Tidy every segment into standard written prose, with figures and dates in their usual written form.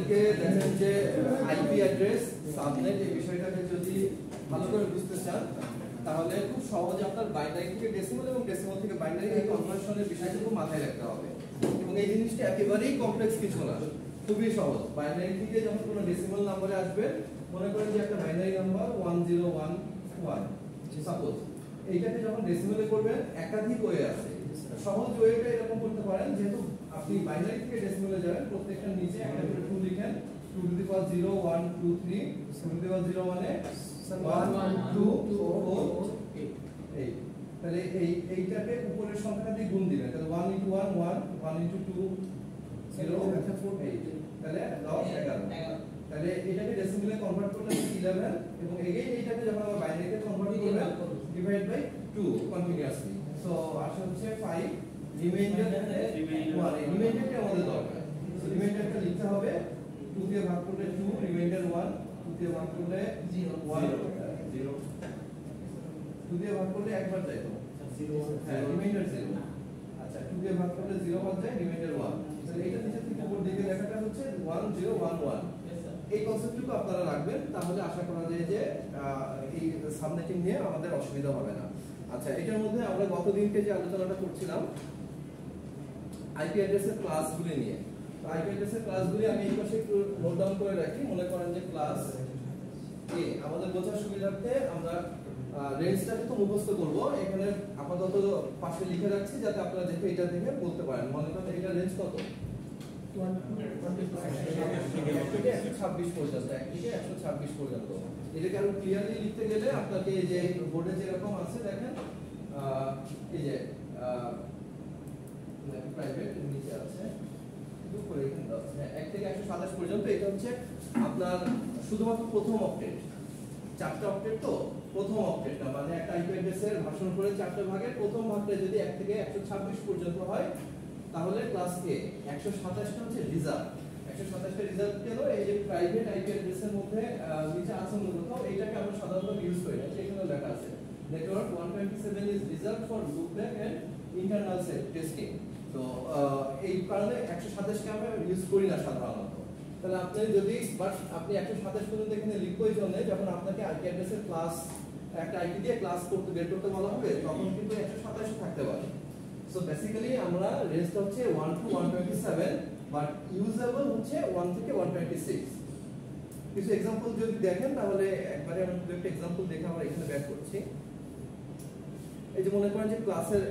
আমাদেরকে দেখেন যে আইপি অ্যাড্রেস সাবনেট এই বিষয়টাকে যদি ভালো করে বুঝতে চান তাহলে খুব সহজে আপনার বাইনারি থেকে ডেসিমাল এবং ডেসিমাল থেকে বাইনারি এই কনভার্সনের বিষয়টুকু মাথায় রাখতে হবে এবং এই জিনিসটা একেবারেই কমপ্লেক্স কিছু না, খুবই সহজ। বাইনারি থেকে যখন কোনো ডেসিমাল নম্বরে আসবে, মনে করেন যে একটা বাইনারি নাম্বার 1011 সাপোজ, এইটাকে যখন ডেসিমালে করবেন একাধিক ওয়ে আছে। সহজ ওয়েটা এরকম করতে পারেন, যেহেতু আপনি বাইনারি থেকে ডেসিমালে যাবেন প্রত্যেকটার নিচে একটা করে 2 লিখেন, 2 to the power 0 1 2 3, 2 to the পাওয়ার 0 মানে 1 2 4 8। তাহলে এইটাকে উপরের সংখ্যা দিয়ে গুণ দিবেন, তাহলে 1 into 1 1, 1 into 2 0, 8, তাহলে 10 11। তাহলে এটাকে ডেসিমালে কনভার্ট করলে 11 এবং এগেইন এইটাকে যখন আমরা বাইনারিতে কনভার্ট করবেন ডিভাইড বাই 2 কন্টিনিউয়াসলি, সো আসলে হচ্ছে 5, রিমাইন্ডার 1, এই রিমাইন্ডারটা আমাদের দরকার। সো রিমাইন্ডারটা লিখতে হবে 2 দিয়ে ভাগ করলে 2, রিমাইন্ডার 1, 2 দিয়ে ভাগ করলে 1 0, 2 দিয়ে ভাগ করলে একবার যায় তো 0, হ্যাঁ রিমাইন্ডার 0। আচ্ছা 2 দিয়ে ভাগ করলে 0 বাদ যায়, রিমাইন্ডার 1। তাহলে এটা নিচে থেকে উপর দিকে লেখাটা হচ্ছে 1011। এই কনসেপ্টটুকু আপনারা রাখবেন, তাহলে আশা করা যায় যে এই সাবনেটিং নিয়ে আমাদের অসুবিধা হবে না। আচ্ছা, এটার মধ্যে আমরা গতদিনকে যে আলোচনাটা করছিলাম আইপি অ্যাড্রেসের ক্লাসগুলি নিয়ে, তো আইপি অ্যাড্রেসের ক্লাসগুলি আমি এই পাশে একটু নোট ডাউন করে রাখি। মনে করেন যে ক্লাস এ, আমাদের বোঝার সুবিধার্থে আমরা রেঞ্জটাকে তো মুখস্থ করব, এখানে আপাতত পাশে লিখে রাখছি যাতে আপনারা দেখে এটা দেখে বলতে পারেন। মনে করেন এটা রেঞ্জ কত, 126 পর্যন্ত, 1 থেকে 126 পর্যন্ত। এটাকে আরো ক্লিয়ারলি লিখতে গেলে আপনাকে এই যে বোর্ডে যেরকম আছে দেখেন, এই যে প্রাইভেট নিচে আছে, উপরে এখানে আছে 1 থেকে 127 পর্যন্ত। এটা হচ্ছে আপনার শুধুমাত্র প্রথম অক্টেট, 4টা অক্টেট, তো প্রথম অক্টেটটা মানে একটা আইপি অ্যাড্রেসের ভাষণ করে 4টা ভাগের প্রথম ভাগটা যদি 1 থেকে 126 পর্যন্ত হয় তাহলে ক্লাস এ। 127টা হচ্ছে রিজার্ভ। 127টা রিজার্ভ কেন, এই যে প্রাইভেট আইপি অ্যাড্রেসের মধ্যে নিচে আছে মূলত, এইটাকে আমরা সাধারণত ইউজ করি না, এখানে লেখা আছে network 127 is reserve for loopback and internal testing. তো এই কারণে 127 কে আমরা ইউজ করি না সাধারণত। তাহলে আপনি যদি আপনি 127 পর্যন্ত এখানে লিখবই জন্য যখন আপনাকে আইপি অ্যাড্রেসের ক্লাস একটা আইপি দিয়ে ক্লাস করতে বের করতে বলা হবে তখন কিন্তু 127 থাকতে পারে। সো বেসিক্যালি আমরা রেঞ্জটা হচ্ছে 1 to 127, বাট ইউজেবল হচ্ছে 1 থেকে 126। কিছু एग्जांपल যদি দেখেন তাহলে একবারে আমরা একটা एग्जांपल দেখে আমরা এখানে ব্যাক করছি। এই যে মনে করেন যে ক্লাসের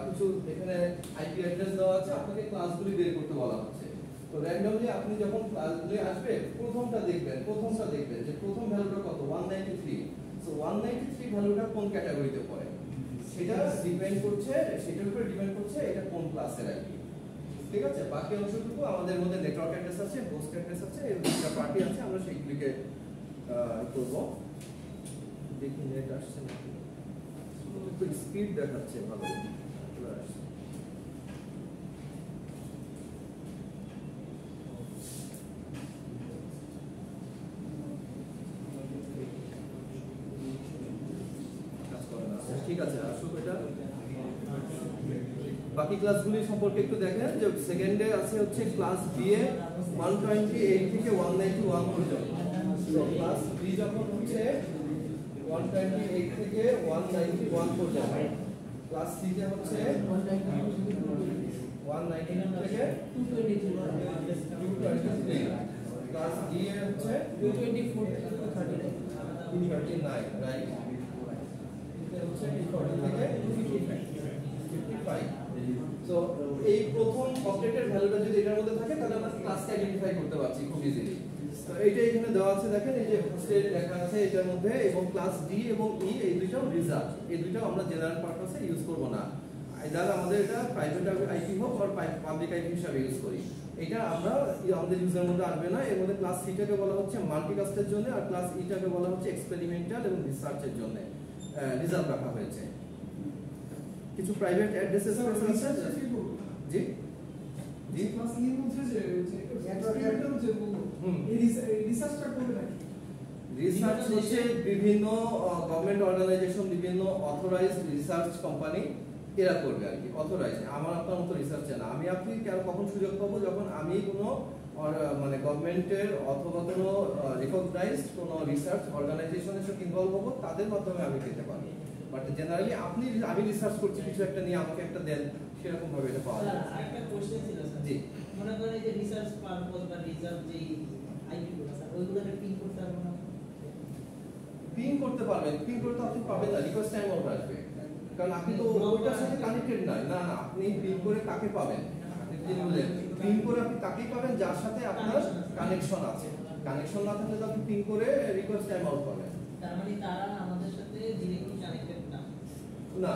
কিছু এখানে আইপি অ্যাড্রেস দেওয়া আছে, আপনাকে ক্লাসগুলি বের করতে বলা হচ্ছে। তো র্যান্ডমলি আপনি যখন ক্লাসগুলি আসবে প্রথমটা দেখবেন যে প্রথম ভ্যালুটা কত, 193। সো 193 ভ্যালুটা কোন ক্যাটাগরিতে পড়ে সেটা ডিপেন্ড করছে, সেটার উপর ডিপেন্ড করছে এটা কোন ক্লাসের আইপি। ঠিক আছে, বাকি অংশটুকু আমাদের মধ্যে নেটওয়ার্ক অ্যাড্রেস আছে, হোস্ট অ্যাড্রেস আছে, এই দুটো পার্টি আছে, আমরা সেইগুলিকে করব। দেখি নেট আসছে নাকি, একটু স্পিড দেখাচ্ছে ভালো আসছে। ঠিক আছে, আসুক এটা। বাকি ক্লাসগুলি সম্পর্কে একটু দেখেন যে সেকেন্ডে আছে হচ্ছে ক্লাস বি এ 128 থেকে 191 পর্যন্ত। তো ক্লাস বি যখন হচ্ছে 128 থেকে 191 পর্যন্ত, ক্লাস সি তে হচ্ছে 192 থেকে 223, ক্লাস ডি এ হচ্ছে 224 থেকে 239, রাইট? হচ্ছে 240 থেকে 255। সো এই প্রথম অক্টেটের ভ্যালুটা যদি এটার মধ্যে থাকে তাহলে আমরা ক্লাসকে আইডেন্টিফাই করতে পারছি খুব ইজিলি। তো এইটা এখানে দেওয়া আছে দেখেন, এই যে হোস্টেল লেখা আছে এটার মধ্যে, এবং ক্লাস ডি এবং ই এই দুইটাও রিজার্ভ, এই দুইটাও আমরা জেনারেল পারপাসে ইউজ করব না। আইদার আমাদের এটা প্রাইভেট আইপি হোক আর পাবলিক আইপি হিসেবে ইউজ করি, এটা আমরা আমাদের ইউজার মধ্যে আসবে না। এর মধ্যে ক্লাস সি টাকে বলা হচ্ছে মাল্টিকাস্টের জন্য, আর ক্লাস ই টাকে বলা হচ্ছে এক্সপেরিমেন্টাল এবং রিসার্চের জন্য রিজার্ভ রাখা হয়েছে। কিছু প্রাইভেট অ্যাড্রেসেস আছে জি জি ক্লাস এর মধ্যে যে এক্সপেরিমেন্টাল যে এই রিসার্চটা করে রাখি, রিসার্চ হচ্ছে বিভিন্ন গভর্নমেন্ট অর্গানাইজেশন, বিভিন্ন অথরাইজড রিসার্চ কোম্পানি এরা করবে আর কি, অথরাইজ। আমার আপনার মতো রিসার্চে না। আমি আপনি কখন সুযোগ পাবো, যখন আমি কোনো মানে গভর্নমেন্টের অথবা কোনো রিকগনাইজড কোনো রিসার্চ অর্গানাইজেশনের সাথে ইনভলভ হবো, তাদের মাধ্যমে আমি পেতে পারি। বাট জেনারেলি আমি রিসার্চ করছি কিছু একটা নিয়ে, আমাকে একটা দেন, সেরকম ভাবে এটা পাওয়া যায়। আরেকটা কোশ্চেন ছিল স্যার, জি, মনে করেন যে রিসার্চ পারপোজ বা রিসার্চ যে আইপি গুলো স্যার, ওইগুলোকে পিন করতে পারবো না? পিং করতে পারবেন, পিং করতে আপনি পাবেন না, রিকোয়েস্ট টাইম আউট আসবে, কারণ আপনি তো ওইটার সাথে কানেক্টেড নয়। না না, আপনি পিং করে কাকে পাবেন? পিং করে আপনি তাকেই পাবেন যার সাথে আপনার কানেকশন আছে। কানেকশন না থাকলে তো আপনি পিং করে রিকোয়েস্ট টাইম আউট পাবেন। তার মানে তারা আমাদের সাথে ডিরেক্টলি কানেক্টেড না? না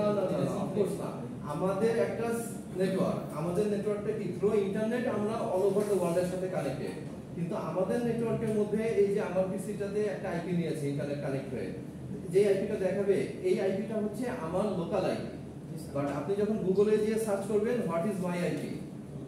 না না না, অফকোর্স না। আমাদের একটা নেটওয়ার্ক, আমাদের নেটওয়ার্কটা কি থ্রু ইন্টারনেট আমরা অল ওভার দ্য ওয়ার্ল্ডের সাথে কানেক্টেড, কিন্তু আমাদের নেটওয়ার্কের মধ্যে এই যে আমার পিসিটাতে একটা আইপি নিয়েছে ইন্টারনেট কানেক্ট হয়ে, যে আইপিটা দেখাবে এই আইপিটা হচ্ছে আমার লোকাল আইপি। বাট আপনি যখন গুগলে গিয়ে সার্চ করবেন হোয়াট ইজ মাই আইপি,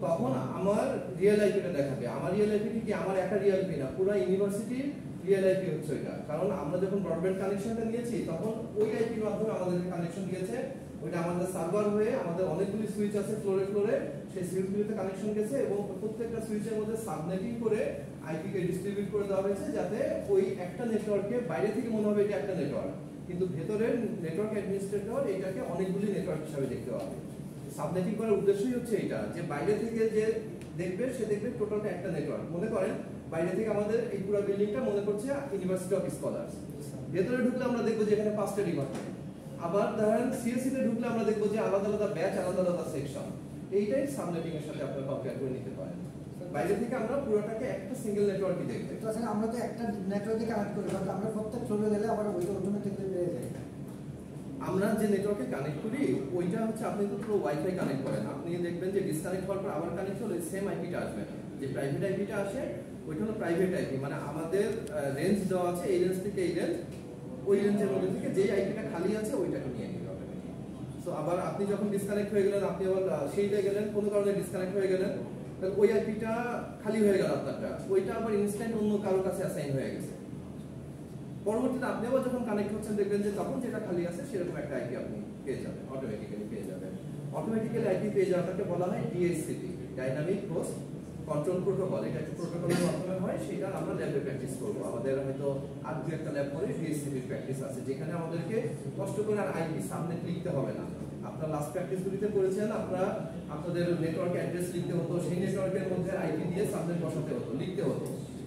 তখন আমার রিয়েল আইপিটা দেখাবে। আমার রিয়েল আইপি কি আমার একটা রিয়েল আইপি না, পুরো ইউনিভার্সিটির রিয়েল আইপি হচ্ছে এটা। কারণ আমরা যখন ব্রডব্যান্ড কানেকশনটা নিয়েছি তখন ওই আইপির মাধ্যমে আমাদের কানেকশন দিয়েছে, ওইটা আমাদের সার্ভার হয়ে আমাদের অনেকগুলি সুইচ আছে ফ্লোরে ফ্লোরে, সেই সুইচগুলিতে কানেকশন গেছে এবং প্রত্যেকটা সুইচের মধ্যে সাবনেটিং করে আইপিকে ডিস্ট্রিবিউট করে দেওয়া হয়েছে, যাতে ওই একটা নেটওয়ার্কে বাইরে থেকে মনে হবে এটা একটা নেটওয়ার্ক, কিন্তু ভেতরের নেটওয়ার্ক অ্যাডমিনিস্ট্রেটর এটাকে অনেকগুলি নেটওয়ার্ক হিসাবে দেখতে হবে। সাবনেটিং করার উদ্দেশ্যই হচ্ছে এটা, যে বাইরে থেকে যে দেখবে সে দেখবে টোটালটা একটা নেটওয়ার্ক। মনে করেন বাইরে থেকে আমাদের এই পুরো বিল্ডিংটা মনে করছে ইউনিভার্সিটি অফ স্কলার্স, ভেতরে ঢুকলে আমরা দেখবো যে এখানে 5টা ডিপার্টমেন্ট। আবার ধরেন সিএসসি তে ঢুকলে আমরা দেখবো যে আলাদা আলাদা ব্যাচ, আলাদা আলাদা সেকশন। এইটাই সাবনেটিং এর সাথে আপনারা কম্পেয়ার করে নিতে পারেন। বাইরে থেকে আমরা পুরোটাকে একটা সিঙ্গেল নেটওয়ার্কই দেখতে। তো আসলে আমরা তো একটা নেটওয়ার্কে কানেক্ট করি, বাট আমরা প্রত্যেক ফ্লোরে গেলে আবার ওইটা অটোমেটিক্যালি পেয়ে যাই। আমরা যে নেটওয়ার্কে কানেক্ট করি ওইটা হচ্ছে, আপনি তো পুরো ওয়াইফাই কানেক্ট করেন, আপনি দেখবেন যে ডিসকানেক্ট হওয়ার পর আবার কানেক্ট হলে সেম আইপিটা আসবে না। যে প্রাইভেট আইপিটা আসে ওইটা হলো প্রাইভেট আইপি, মানে আমাদের রেঞ্জ দেওয়া আছে, এই রেঞ্জ থেকে এই রেঞ্জ, ওই রেঞ্জের মধ্যে থেকে যেই আইপিটা খালি আছে ওইটাকে নিয়ে নিতে হবে। সো আবার আপনি যখন ডিসকানেক্ট হয়ে গেলেন, আপনি আবার সেইটা গেলেন, কোনো কারণে ডিসকানেক্ট হয়ে গেলেন, তাহলে ওই আইপিটা খালি হয়ে গেল আপনারটা, ওইটা আবার ইনস্ট্যান্ট অন্য কারোর কাছে অ্যাসাইন হয়ে গেছে। পরবর্তীতে আপনি আবার যখন কানেক্ট হচ্ছেন দেখবেন যে তখন যেটা খালি আছে সেরকম একটা আইপি আপনি পেয়ে যাবেন, অটোমেটিক্যালি পেয়ে যাবেন। অটোমেটিক্যালি আইপি পেয়ে যাওয়াটাকে বলা হয় DHCP, dynamic host control protocol. এটা একটা প্রোটোকলের মাধ্যমে হয়, সেটা আমরা ল্যাবে প্র্যাকটিস করবো। আমাদের হয়তো আর দু একটা ল্যাব করে ডিএইচসিপি প্র্যাকটিস আছে, যেখানে আমাদেরকে কষ্ট করে আর আইপি সামনে লিখতে হবে না। আপনারা লাস্ট প্র্যাকটিসগুলিতে করেছেন, আপনারা আপনাদের নেটওয়ার্ক অ্যাড্রেস লিখতে হতো, সেই নেটওয়ার্কের মধ্যে আইপি দিয়ে সাবনেট বসাতে হতো, লিখতে হতো।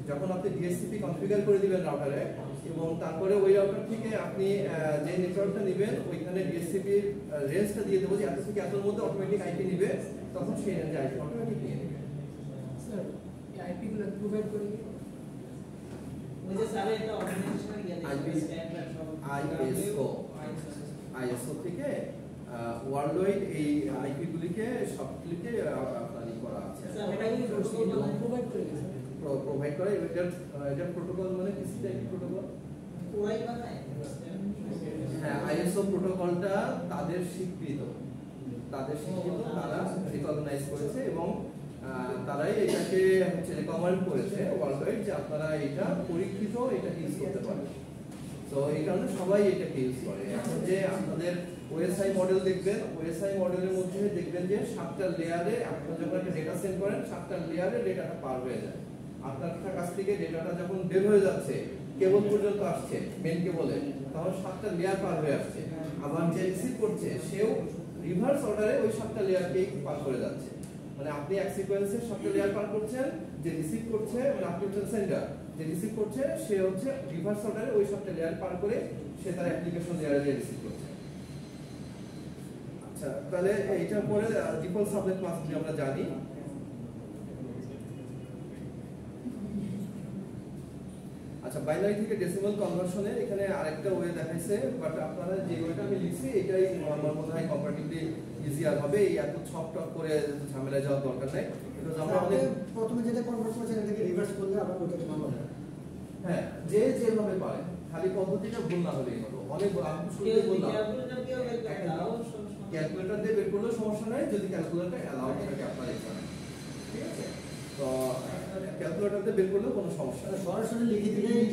যখন আপনি ডিএসসিপি কনফিগার করে দিবেন রাউটারে, এবং তারপরে ওই রাউটার থেকে আপনি যে নেটওয়ার্কটা নেবেন ওইখানে ডিএসসিপি রেঞ্জটা দিয়ে দেবো যে এত থেকে এতর মধ্যে অটোমেটিক আইপি নিবে, তখন সেই রেঞ্জে আইপি অটোমেটিক নিয়ে নেবে। স্যার এই আইপি গুলো প্রোভাইড করি ওই যে স্যার একটা অর্গানাইজেশনাল আইপি আইএসও থেকে ওয়ার্ল্ড ওয়াইড এই আইপি গুলিকে সবগুলিকে আপনার করা আছে, স্যার এটা কি প্রোভাইড করি প্রোভাইড করে। এটা প্রোটোকল মানে কিছু টাইপের প্রোটোকল ওয়াই বানায়। হ্যাঁ, আইএসও প্রোটোকলটা তাদের স্বীকৃত, তারা রিকগনাইজ করেছে এবং তারাই এটাকে হচ্ছে রেকমেন্ড করেছে ওয়ার্ল্ড ওয়াইড যে আপনারা এটা পরীক্ষিত, এটা ইউজ করতে পারেন। তো এই কারণে সবাই এটাকে ইউজ করে। এখন যে আপনাদের ওএসআই মডেল দেখবেন, ওএসআই মডেলের মধ্যে দেখবেন যে 7টা লেয়ারে আপনারা যখন একটা ডেটা সেন্ড করেন 7টা লেয়ারে ডেটাটা পার হয়ে যায়। আপনার কাছ থেকে ডেটাটা যখন বের হয়ে যাচ্ছে, কেবল পর্যন্ত আসছে মেন কেবলে, তখন 7টা লেয়ার পার হয়ে আসছে। আবার যে রিসিভ করছে সেও রিভার্স অর্ডারে ওই 7টা লেয়ারকেই পার করে যাচ্ছে। মানে আপনি এক সিকোয়েন্সে 7টা লেয়ার পার করছেন, যে রিসিভ করছে মানে আপনি হচ্ছেন সেন্ডার, যে রিসিভ করছে সে হচ্ছে রিভার্স অর্ডারে ওই 7টা লেয়ার পার করে সে তার অ্যাপ্লিকেশন লেয়ারে যে রিসিভ করছে। আচ্ছা, তাহলে এইটার পরে ডিফল্ট সাবনেট মাস্কগুলি আমরা জানি। আচ্ছা, বাইনারি থেকে ডেসিমাল কনভার্সনে এখানে আরেকটা ওয়ে দেখাইছে, বাট আপনারা যে ওয়েটা আমি লিখছি এটাই আমার মনে হয় কম্পারেটিভলি ইজিয়ার হবে। এই এত ছক টক করে ঝামেলা যাওয়ার দরকার নাই, বিকজ আমরা অনেক প্রথমে যেটা কনভার্ট করেছেন এটাকে রিভার্স করলে আবার ওটাকে ভালো হবে। হ্যাঁ, যে যেভাবে পারে, খালি পদ্ধতিটা ভুল না হলেই হলো। অনেক আমি শুরুতে বললাম ক্যালকুলেটর দিয়ে বের করলেও সমস্যা নাই, যদি ক্যালকুলেটর অ্যালাউ থাকে আপনার এখানে, ঠিক আছে? তো ক্যালকুলেটর দিয়ে বের করলেও কোনো সমস্যা নেই। সরাসরি লিখে দিলেই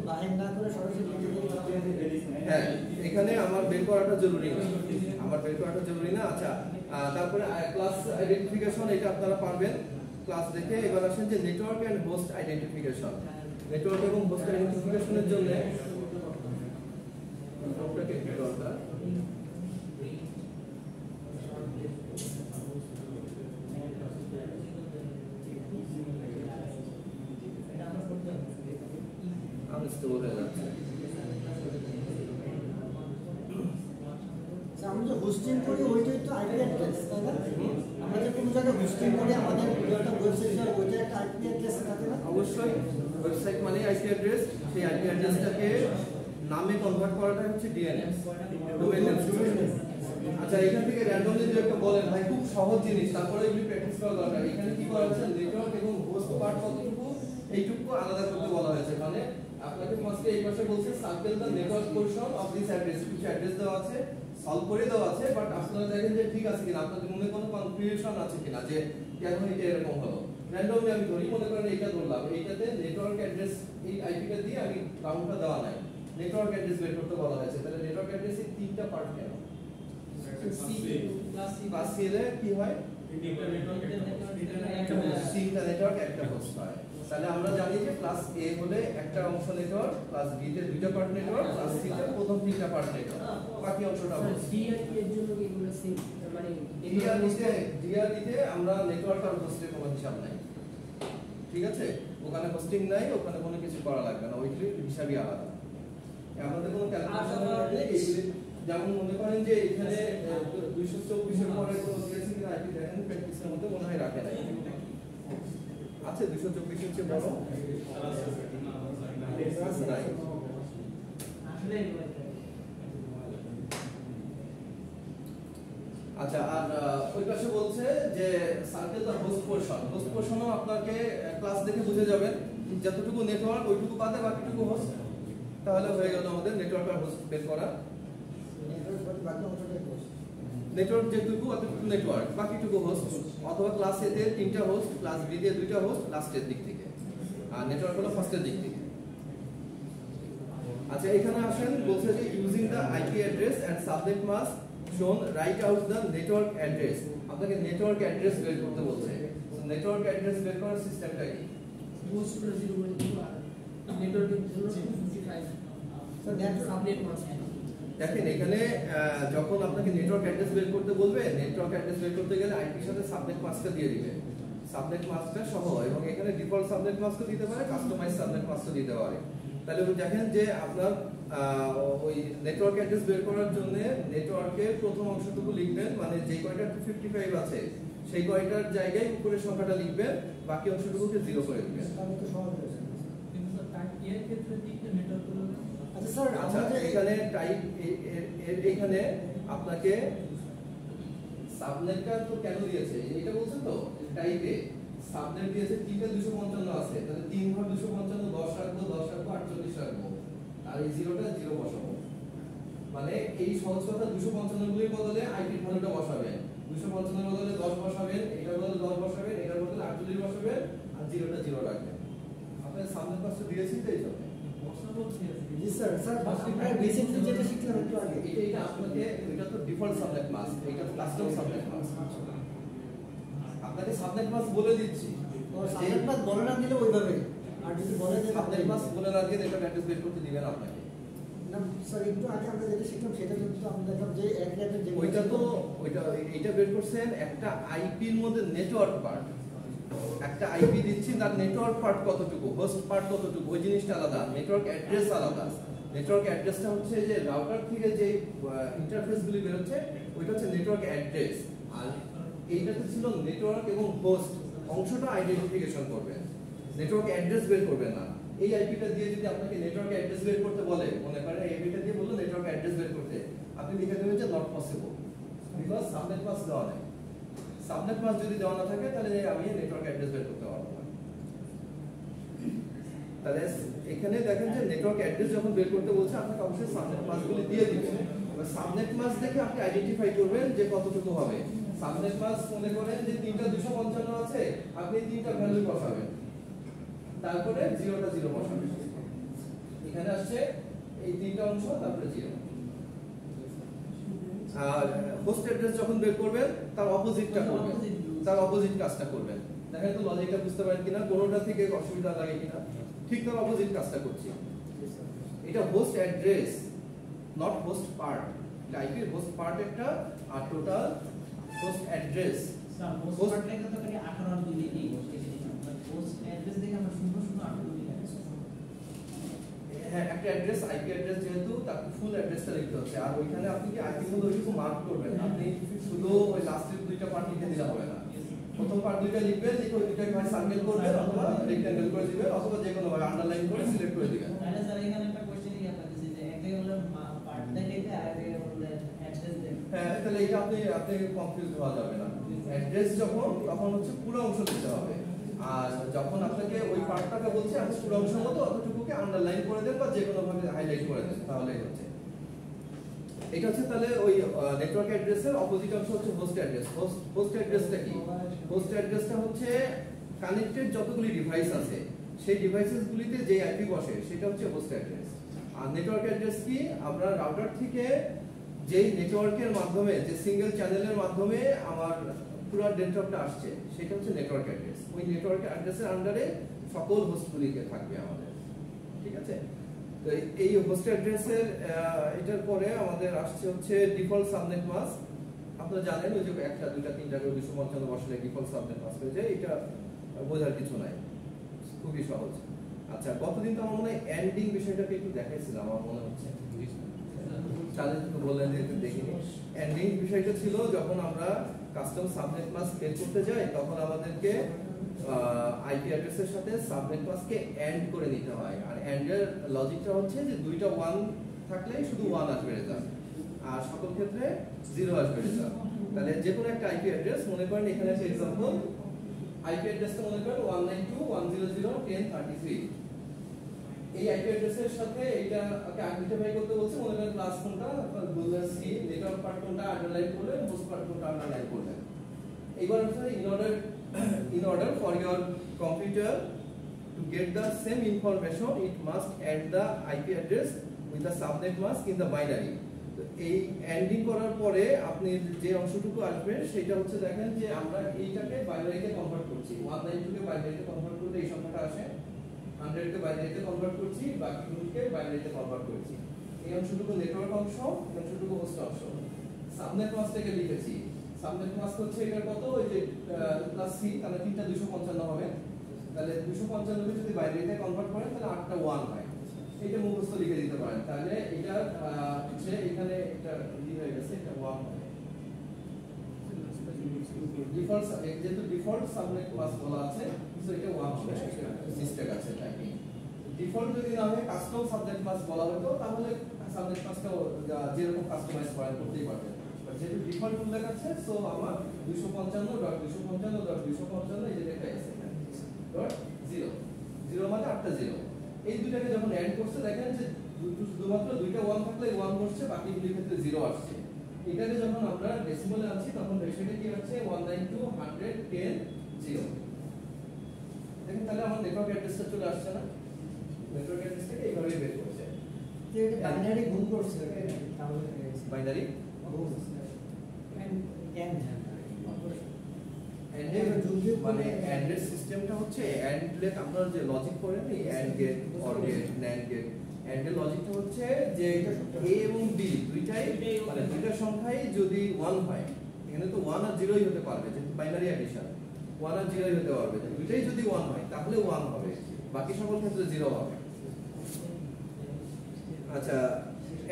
বাহির না করে সরাসরি লিখে দিলে। হ্যাঁ, এখানে আমার বের করাটা জরুরি না, আমার বের করাটা জরুরি না। আচ্ছা, তারপরে ক্লাস আইডেন্টিফিকেশন, এটা আপনারা পারবেন ক্লাস দেখে। এবার আসেন যে network and host identification. Network এবং হোস্ট আইডেন্টিফিকেশনের জন্য দরকার আমরা যে হোস্টিং করি ওইটাই তো আইপি অ্যাড্রেস, তাই না? আমরা যে কোনো জায়গায় হোস্টিং করি আমাদের একটা ওয়েবসাইট ওইটা একটা আইপি অ্যাড্রেস থাকে না? অবশ্যই ওয়েবসাইট মানে আইপি অ্যাড্রেস। সেই আইপি অ্যাড্রেসটাকে নামে কনভার্ট করাটা হচ্ছে ডিএনএস, ডোমেইন নেম সিস্টেম। আচ্ছা, এখান থেকে র্যান্ডমলি যে একটা বলেন ভাই খুব সহজ জিনিস, তারপরে এগুলি প্র্যাকটিস করা দরকার। এখানে কি করা হচ্ছে, নেটওয়ার্ক এবং হোস্ট পার্ট কতটুকু এইটুকু আলাদা করতে বলা হয়েছে। মানে আপনাকে ফার্স্টে এই পাশে বলছে circle the network portion of this address, কিছু অ্যাড্রেস দেওয়া আছে, সলভ করে দেওয়া আছে, বাট আপনারা দেখেন যে ঠিক আছে কিনা, আপনাদের মনে কোনো কনফিউশন আছে কিনা যে কেন এটা এরকম হলো। র্যান্ডমলি আমি ধরি, মনে করেন এইটা ধরলাম, এইটাতে নেটওয়ার্ক অ্যাড্রেস এই আইপিটা দিয়ে আমি রাউন্ডটা দেওয়া নাই, নেটওয়ার্ক অ্যাড্রেস বের করতে বলা হয়েছে। তাহলে নেটওয়ার্ক অ্যাড্রেসের তিনটা পার্ট কেন? ক্লাস সি এর কি হয়? তিনটা নেটওয়ার্ক একটা হোস্ট হয়। তাহলে আমরা জানি যে ক্লাস এ হলে একটা অংশ নেটওয়ার্ক, ক্লাস বি তে দুইটা পার্ট নেটওয়ার্ক, ক্লাস সি তে প্রথম তিনটা পার্ট নেটওয়ার্ক, বাকি অংশটা হোস্ট। ডিআরপি এর জন্য কি এগুলো সেম, মানে ডিআরডিতে আমরা নেটওয়ার্ক আর হোস্টের কোনো হিসাব নাই, ঠিক আছে? ওখানে হোস্টিং নাই, ওখানে কোনো কিছু করা লাগবে না, ওইগুলি হিসাবই আলাদা। আমাদের কোনো ক্যালকুলেশন নেই এগুলি। যেমন মনে করেন যে এখানে 224 এর পরে কোনো দিয়েছে কিনা আইপি দেখেন, প্র্যাকটিসের মধ্যে মনে হয় রাখে নাই। আছে 224 হচ্ছে বড় নাই। আচ্ছা, আর ওই পাশে বলছে যে circle the host portion. Host পোরশনও আপনাকে ক্লাস দেখে বুঝে যাবেন, যতটুকু নেটওয়ার্ক ওইটুকু বাদে বাকিটুকু হোস্ট। তাহলে হয়ে গেল আমাদের নেটওয়ার্ক আর হোস্ট বের করা। নেটওয়ার্ক যেটুকু অতটুকু নেটওয়ার্ক, বাকিটুকু হোস্ট। অথবা ক্লাস এ তে তিনটা হোস্ট, ক্লাস বি তে দুইটা হোস্ট লাস্টের দিক থেকে, আর নেটওয়ার্ক হলো ফার্স্টের দিক থেকে। আচ্ছা, এখানে আসেন, বলছে যে using the IP address and subnet mask shown write out the network address. আপনাকে নেটওয়ার্ক অ্যাড্রেস বের করতে বলছে। নেটওয়ার্ক অ্যাড্রেস বের করার সিস্টেমটা কি? হোস্ট 0 আর নেটওয়ার্কের জন্য 55 তো নেটওয়ার্ক সাবনেট মাস্ক। দেখেন এখানে যখন আপনাকে নেটওয়ার্ক অ্যাড্রেস বের করতে বলবে, নেটওয়ার্ক অ্যাড্রেস বের করতে গেলে আইপির সাথে সাবনেট মাস্কটা দিয়ে দিবে, সাবনেট মাস্কটা সহ। এবং এখানে ডিফল্ট সাবনেট মাস্কও দিতে পারে, কাস্টমাইজ সাবনেট মাস্কও দিতে পারে। তাহলে দেখেন যে আপনার ওই নেটওয়ার্ক অ্যাড্রেস বের করার জন্য নেটওয়ার্কের প্রথম অংশটুকু লিখবেন, মানে যে কয়টা 255 আছে সেই কয়টার জায়গায় উপরের সংখ্যাটা লিখবেন, বাকি অংশটুকুকে 0 করে দিবেন। তাহলে তো সহজ হয়েছে। কিন্তু স্যার টাইপ এর ক্ষেত্রে তিনটা নেটওয়ার্ক হলো না। আচ্ছা স্যার, আচ্ছা, আমরা যে এখানে টাইপ এখানে আপনাকে সাবনেটটা তো কেন দিয়েছে এটা বলছেন তো, টাইপে সাবনেট দিয়েছে তিনটা 255 আছে, তাহলে 3 ঘর 255 10 রাখবো, 10 রাখবো, 48 রাখবো, আর এই জিরোটা 0 বসাবো। মানে এই সহজ কথা, 255 গুলির বদলে আইপির ভ্যালুটা বসাবেন, 255 এর বদলে 10 বসাবেন, এটার বদলে 10 বসাবেন, এটার বদলে 48 বসাবেন, আর জিরোটা 0 রাখবেন। আপনার সাবনেট পাসটা দিয়েছি তো এই জন্য। জি স্যার, স্যার আমরা বেসিকলি যেটা শিখলাম একটু আগে, এটা আপনাকে, এটা তো ডিফল্ট সাবনেট মাস্ক, এটা তো কাস্টম সাবনেট মাস্ক। আপনাকে সাবনেট মাস্ক বলে দিচ্ছি, তো সাবনেট মাস্ক বলে না দিলে ওইভাবে, আর যদি বলে যে সাবনেট মাস্ক বলে না দিয়ে এটা অ্যাড্রেস বের করতে দিবেন আপনাকে। না স্যার, একটু আগে আমরা যেটা শিখলাম সেটা কিন্তু আমরা দেখলাম যে এক লেভেল যে ওইটা তো এইটা বের করছেন একটা আইপির মধ্যে নেটওয়ার্ক পার্ট, একটা আইপি দিচ্ছি, তার নেটওয়ার্ক পার্ট কতটুকু, হোস্ট পার্ট কতটুকু, ওই জিনিসটা আলাদা, নেটওয়ার্ক অ্যাড্রেস আলাদা। নেটওয়ার্ক অ্যাড্রেসটা হচ্ছে যে রাউটার থেকে যে ইন্টারফেসগুলি বের হচ্ছে ওইটা হচ্ছে নেটওয়ার্ক অ্যাড্রেস, আর এইটাতে ছিল নেটওয়ার্ক এবং হোস্ট অংশটা আইডেন্টিফিকেশন করবেন, নেটওয়ার্ক অ্যাড্রেস বের করবেন না। এই আইপিটা দিয়ে যদি আপনাকে নেটওয়ার্ক অ্যাড্রেস বের করতে বলে, মনে করেন এই আইপিটা দিয়ে বললো নেটওয়ার্ক অ্যাড্রেস বের করতে, আপনি লিখে দেবেন যে not possible, because subnet mask দেওয়া নেই। সাবনেট মাস্ক যদি দেওয়া না থাকে তাহলে আমি নেটওয়ার্ক অ্যাড্রেস বের করতে পারবো না। তাহলে এখানে দেখেন যে নেটওয়ার্ক অ্যাড্রেস যখন বের করতে বলছে আপনাকে অবশ্যই সাবনেট মাস্কগুলি দিয়ে দিবেন। এবার সাবনেট মাস্ক দেখে আপনি আইডেন্টিফাই করবেন যে কতটুকু হবে। সাবনেট মাস্ক মনে করেন যে 3টা 255 আছে, আপনি 3টা ভ্যালু বসাবেন, তারপরে 0টা 0 বসাবেন। এখানে আসছে এই 3টা অংশ, তারপরে 0। আর হোস্ট অ্যাড্রেস যখন বের করবেন তার অপোজিটটা করবেন, তার অপোজিট কাজটা করবেন। দেখেন তো লজিকটা বুঝতে পারেন কিনা, কোনোটা থেকে অসুবিধা লাগে কিনা। ঠিক তার অপোজিট কাজটা করছি। এটা host address, not host part. আইপির হোস্ট পার্ট একটা, আর total host address. Sir host পার্টটাকে তো খালি 18 আর 2 লিখেই বসে দিয়েছিলাম, বাট হোস্ট অ্যাড্রেস দেখে আমরা 0018 লিখে দিয়েছি। হ্যাঁ, একটা অ্যাড্রেস আইপি অ্যাড্রেস যেহেতু তাকে ফুল অ্যাড্রেসটা লিখতে হচ্ছে, আর ওইখানে আপনি কি আইপি গুলো একটু মার্ক করবেন। আপনি শুধু ওই লাস্টের দুইটা পার্ট লিখে দিলে হবে না। প্রথম পার্ট দুইটা লিখবেন, লিখে ওই দুইটাকে হয় সার্কেল করবেন অথবা রেক্ট্যাঙ্গেল করে দিবেন অথবা যে কোনো ভাবে আন্ডারলাইন করে সিলেক্ট করে দিবেন। তাহলে স্যার এখানে একটা কোশ্চেন কি আপনাদের যে একটা হলো পার্ট দেখে আর একটা হলো অ্যাড্রেস দেখে। হ্যাঁ, তাহলে এটা আপনি কনফিউজ হওয়া যাবে না। অ্যাড্রেস যখন তখন হচ্ছে পুরো অংশ দিতে হবে, আর যখন আপনাকে ওই পার্টটাকে বলছে আপনি পুরো অংশ মতো অতটুকুকে আন্ডারলাইন করে দেন বা যে কোনো ভাবে হাইলাইট করে দেন, তাহলেই হচ্ছে। এটা হচ্ছে তাহলে ওই নেটওয়ার্ক অ্যাড্রেসের অপোজিট অংশ হচ্ছে হোস্ট অ্যাড্রেস। হোস্ট অ্যাড্রেসটা কি? হোস্ট অ্যাড্রেসটা হচ্ছে কানেক্টেড যতগুলি ডিভাইস আছে সেই ডিভাইসেস গুলিতে যে আইপি বসে সেটা হচ্ছে হোস্ট অ্যাড্রেস। আর নেটওয়ার্ক অ্যাড্রেস কি? আমরা রাউটার থেকে যেই নেটওয়ার্কের মাধ্যমে, যে সিঙ্গেল চ্যানেলের মাধ্যমে আমার পুরো নেটওয়ার্কটা আসছে সেটা হচ্ছে নেটওয়ার্ক অ্যাড্রেস। ওই নেটওয়ার্ক অ্যাড্রেসের আন্ডারে সকল হোস্টগুলিকে থাকবে আমাদের, ঠিক আছে? তো এই হোস্ট অ্যাড্রেসের এটার পরে আমাদের আসছে হচ্ছে ডিফল্ট সাবনেট মাস্ক। আপনারা জানেন ওই যে একটা দুইটা তিনটা করে 255 বসালে ডিফল্ট সাবনেট মাস্ক হয়ে যায়, এটা বোঝার কিছু নাই, খুবই সহজ। আচ্ছা, গতদিন তো আমার মনে হয় এন্ডিং বিষয়টাকে একটু দেখাইছিলাম আমার মনে হচ্ছে, তাহলে তো বললেন যে একটু দেখিনি। এন্ডিং বিষয়টা ছিল যখন আমরা কাস্টম সাবনেট মাস্ক বের করতে যাই তখন আমাদেরকে আইপি অ্যাড্রেসের সাথে সাবনেট মাস্ককে এন্ড করে নিতে হয়। আর এন্ডের লজিকটা হচ্ছে যে দুইটা 1 থাকলে শুধু 1 আসবে রেজাল্ট, আর সকল ক্ষেত্রে 0 আসবে রেজাল্ট। তাহলে যে কোনো একটা আইপি অ্যাড্রেস মনে করেন, এখানে একটা एग्जांपल আইপি অ্যাড্রেসটা মনে করেন 192.100.10.33। এই আইপি অ্যাড্রেসের সাথে এইটাকে আইডেন্টিফাই করতে বলছে, মনে করেন ক্লাস কোনটা, বুলার সি, নেটওয়ার্ক পার্ট কোনটা আন্ডারলাইন করলেন, হোস্ট পার্ট কোনটা আন্ডারলাইন করলেন। এইবার হচ্ছে in order for your computer to get the same information it must add the IP address with the subnet mask in the binary. তো এই এন্ডিং করার পরে আপনি যে অংশটুকু আসবে সেটা হচ্ছে, দেখেন যে আমরা এইটাকে বাইনারিতে কনভার্ট করছি, 192 কে বাইনারিতে কনভার্ট করলে এই সংখ্যাটা আসে, 100 কে বাইনারিতে কনভার্ট করছি, বাকিগুলোকে বাইনারিতে কনভার্ট করছি। এই অংশটুকু নেটওয়ার্ক অংশ, এই অংশটুকু হোস্ট অংশ। সাবনেট মাস্কটাকে লিখেছি, সাবনেট মাস্ক হচ্ছে এটার কত, ওই যে প্লাস সি, তাহলে 3টা 255 হবে। তাহলে 255 কে যদি বাইনারিতে কনভার্ট করেন তাহলে 8টা 1 হয়। এটা মুখস্থ লিখে দিতে পারেন, তাহলে এটা হচ্ছে এখানে এটা ই হয়ে গেছে, এটা 1 হবে। ডিফল্ট, যেহেতু ডিফল্ট সাবনেট মাস্ক বলা আছে সো এটা 1 হবে, মিস্টেক আছে টাইপিং। ডিফল্ট যদি না হয় কাস্টম সাবনেট মাস্ক বলা হতো তাহলে সাবনেট মাস্কটা যেরকম কাস্টমাইজ করা করতেই পারতেন। যেহেতু ডিফল্ট উল্লেখ আছে সো আমার 255.255.255 এই যে লেখা আছে .0 0 মানে 8টা 0। এই দুটাকে যখন অ্যাড করছে দেখেন যে শুধুমাত্র দুইটা 1 থাকলে 1 বসছে, বাকিগুলোর ক্ষেত্রে 0 আসছে। এটাকে যখন আমরা ডেসিমালে আনছি তখন রেশিওটা কি হচ্ছে 192.110.0। দেখেন তাহলে আমার নেটওয়ার্ক অ্যাড্রেসটা চলে আসছে না, নেটওয়ার্ক অ্যাড্রেসটাকে এইভাবে বের করছে। যে বাইনারি গুণ করছে তাহলে বাইনারি মানে অ্যাড্রেস সিস্টেমটা হচ্ছে অ্যান্ড লেট, আপনারা যে লজিক করেন এই and gate, or gate, nand gate, অ্যান্ডের লজিকটা হচ্ছে যে এ এবং বি দুইটাই মানে দুইটা সংখ্যাই যদি 1 হয়, এখানে তো 1 আর 0ই হতে পারবে, যেহেতু বাইনারি অ্যাডিশন 1 আর 0ই হতে পারবে, দুইটাই যদি 1 হয় তাহলে 1 হবে, বাকি সকল ক্ষেত্রে 0 হবে। আচ্ছা,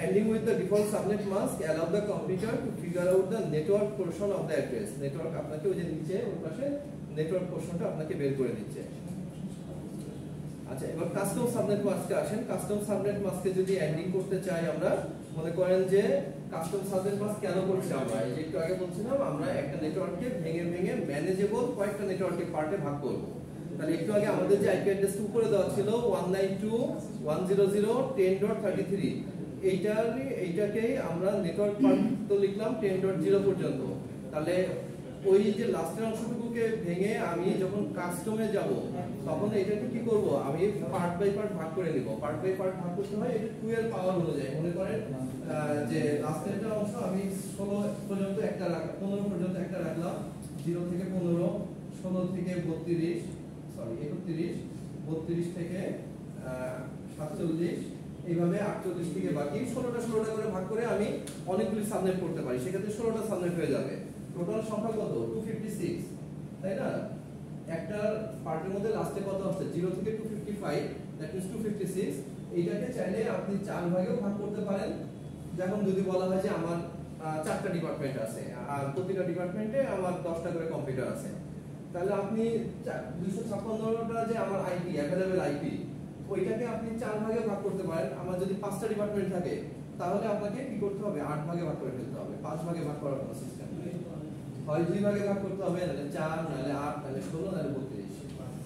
ending with the default subnet mask allow the computer to figure out the network portion of the address. Network আপনাকে ওই যে নিচে ওই পাশে নেটওয়ার্ক পোরশনটা আপনাকে বের করে দিচ্ছে। আচ্ছা, এবার কাস্টম সাবনেট মাস্কে আসেন। কাস্টম সাবনেট মাস্কে যদি এন্ডিং করতে চাই আমরা, মনে করেন যে কাস্টম সাবনেট মাস্ক কেন করছি আমরা, এই যে একটু আগে বলছিলাম আমরা একটা নেটওয়ার্ককে ভেঙে ভেঙে ম্যানেজেবল কয়েকটা নেটওয়ার্কের পার্টে ভাগ করব। তাহলে একটু আগে আমাদের যে আইপি অ্যাড্রেসটা উপরে দেওয়া ছিল 192.100.10.33, এইটাকেই আমরা নেটওয়ার্ক পার্ট তো লিখলাম 10.0 পর্যন্ত। তাহলে ওই যে লাস্টের অংশটুকুকে ভেঙে আমি যখন কাস্টমে যাব তখন এটাকে কি করব, আমি পার্ট বাই পার্ট ভাগ করে নিব। পার্ট বাই পার্ট ভাগ করতে হয় এটা 2 এর পাওয়ার অনুযায়ী। মনে করেন যে লাস্টের একটা অংশ আমি 16 পর্যন্ত একটা রাখলাম, 15 পর্যন্ত একটা রাখলাম, 0 থেকে 15, 16 থেকে 32, সরি 31, 32 থেকে 47, এইভাবে 48 থেকে বাকি 16টা করে ভাগ করে আমি অনেকগুলি সাবনেট করতে পারি। সেক্ষেত্রে 16টা সাবনেট হয়ে যাবে। টোটাল সংখ্যা কত? 256, তাই না? একটা পার্টের মধ্যে লাস্টে কত আসছে? 0 থেকে 255, দ্যাট মিন্স 256। এইটাকে চাইলে আপনি 4 ভাগেও ভাগ করতে পারেন। যেমন যদি বলা হয় যে আমার 4টা ডিপার্টমেন্ট আছে আর প্রতিটা ডিপার্টমেন্টে আমার 10টা করে কম্পিউটার আছে, তাহলে আপনি 256টা যে আমার আইপি, অ্যাভেলেবল আইপি, ওইটাকে আপনি 4 ভাগে ভাগ করতে পারেন। আমার যদি 5টা ডিপার্টমেন্ট থাকে তাহলে আপনাকে কি করতে হবে? 8 ভাগে ভাগ করে ফেলতে হবে। 5 ভাগে ভাগ করার কোনো সিস্টেম নেই। হয় 2 ভাগে ভাগ করতে হবে, নাহলে 4, নাহলে 8, নাহলে 16, নাহলে 32,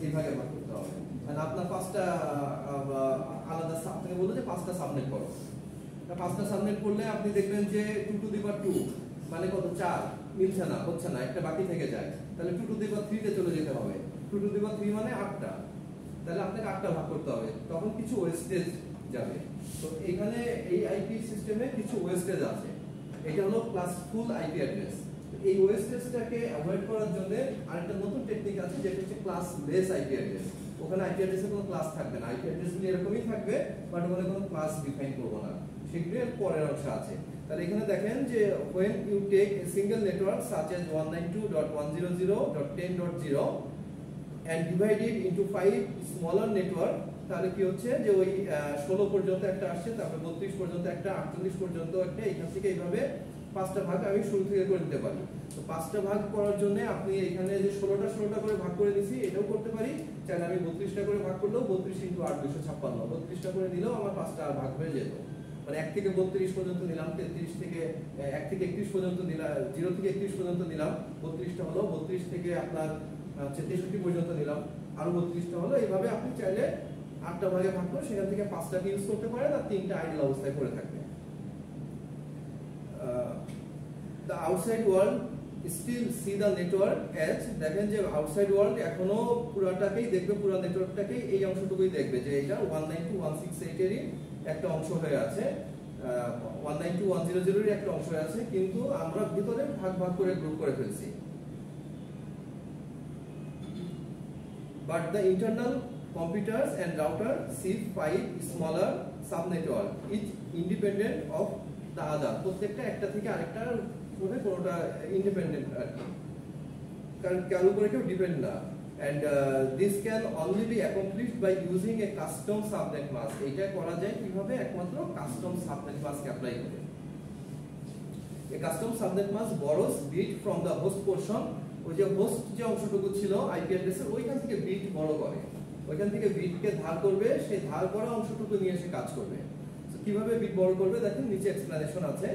এই ভাগে ভাগ করতে হবে। মানে আপনার 5টা আলাদা আপনাকে বললো যে 5টা সাবনেট করো। 5টা সাবনেট করলে আপনি দেখবেন যে 2 টু দি পাওয়ার 2 মানে কত? 4 মিলছে না, হচ্ছে না, একটা বাকি থেকে যায়। তাহলে 2 টু দি পাওয়ার 3 তে চলে যেতে হবে। 2 টু দি পাওয়ার 3 মানে 8টা। তাহলে আপনাকে 8টা ভাগ করতে হবে, তখন কিছু ওয়েস্টেজ যাবে। তো এখানে এই আইপি সিস্টেমে কিছু ওয়েস্টেজ আছে। এটা হলো ক্লাস ফুল আইপি অ্যাড্রেস। এই ওয়েস্টেজটাকে অ্যাভয়েড করার জন্য আরেকটা নতুন টেকনিক আছে, যেটা হচ্ছে ক্লাস লেস আইপি অ্যাড্রেস। ওখানে আইপি অ্যাড্রেসে কোনো ক্লাস থাকবে না, আইপি অ্যাড্রেসগুলি এরকমই থাকবে, বাট ওখানে কোনো ক্লাস ডিফাইন করব না। সেগুলি এর পরের অংশ আছে। তাহলে এখানে দেখেন যে when you take a single network such as 192.100.10.0 and divide it into 5 smaller network, তাহলে কি হচ্ছে যে ওই 16 পর্যন্ত একটা আসছে, তারপর 32 পর্যন্ত একটা, 48 পর্যন্ত একটা, এখান থেকে এইভাবে 5টা ভাগ আমি শুরু থেকে করে নিতে পারি। তো 5টা ভাগ করার জন্য আপনি এখানে যে 16টা করে ভাগ করে দিছি, এটাও করতে পারি। চাইলে আমি 32টা করে ভাগ করলেও 32 × 8 256, 32টা করে নিলেও আমার 5টা ভাগ হয়ে যেত। মানে 1 থেকে 32 পর্যন্ত নিলাম, 33 থেকে 1 থেকে 31 পর্যন্ত নিলাম, 0 থেকে 31 পর্যন্ত নিলাম, 32টা হলো, 32 থেকে আপনার 63 পর্যন্ত নিলাম, আরো 32টা হলো। এইভাবে আপনি চাইলে 8টা ভাগে ভাগ করে সেখান থেকে 5টাকে ইউজ করতে পারেন, আর 3টা আইডল অবস্থায় করে থাকবে। The outside world still see the network as, দেখেন যে আউটসাইড ওয়ার্ল্ড এখনো পুরোটাকেই দেখবে, পুরো নেটওয়ার্কটাকেই এই অংশটুকুই দেখবে যে এটা 192.168 এরই একটা অংশ হয়ে আছে, 192.100 এর একটা অংশ হয়ে আছে, কিন্তু আমরা ভিতরে ভাগ ভাগ করে গ্রুপ করে ফেলছি। But the internal computers and router see 5 smaller subnetwork, each independent of the other. প্রত্যেকটা একটা থেকে আরেকটার উপরে কোনোটা ইন্ডিপেন্ডেন্ট আর কি, কারণ কারোর উপরে কেউ ডিপেন্ড না। And this can only be accomplished by using a custom subnet mask. এটা করা যায় কিভাবে? একমাত্র কাস্টম সাবনেট মাস্ক অ্যাপ্লাই করে। A custom subnet mask borrows bit from the host portion. ওই যে হোস্ট যে অংশটুকু ছিল আইপি অ্যাড্রেসের, ওইখান থেকে বিট বড় করে, ওইখান থেকে বিটকে ধার করবে, সেই ধার করা অংশটুকু নিয়ে এসে কাজ করবে। কিভাবে বিট বড় করবে দেখেন নিচে এক্সপ্লেনেশন আছে।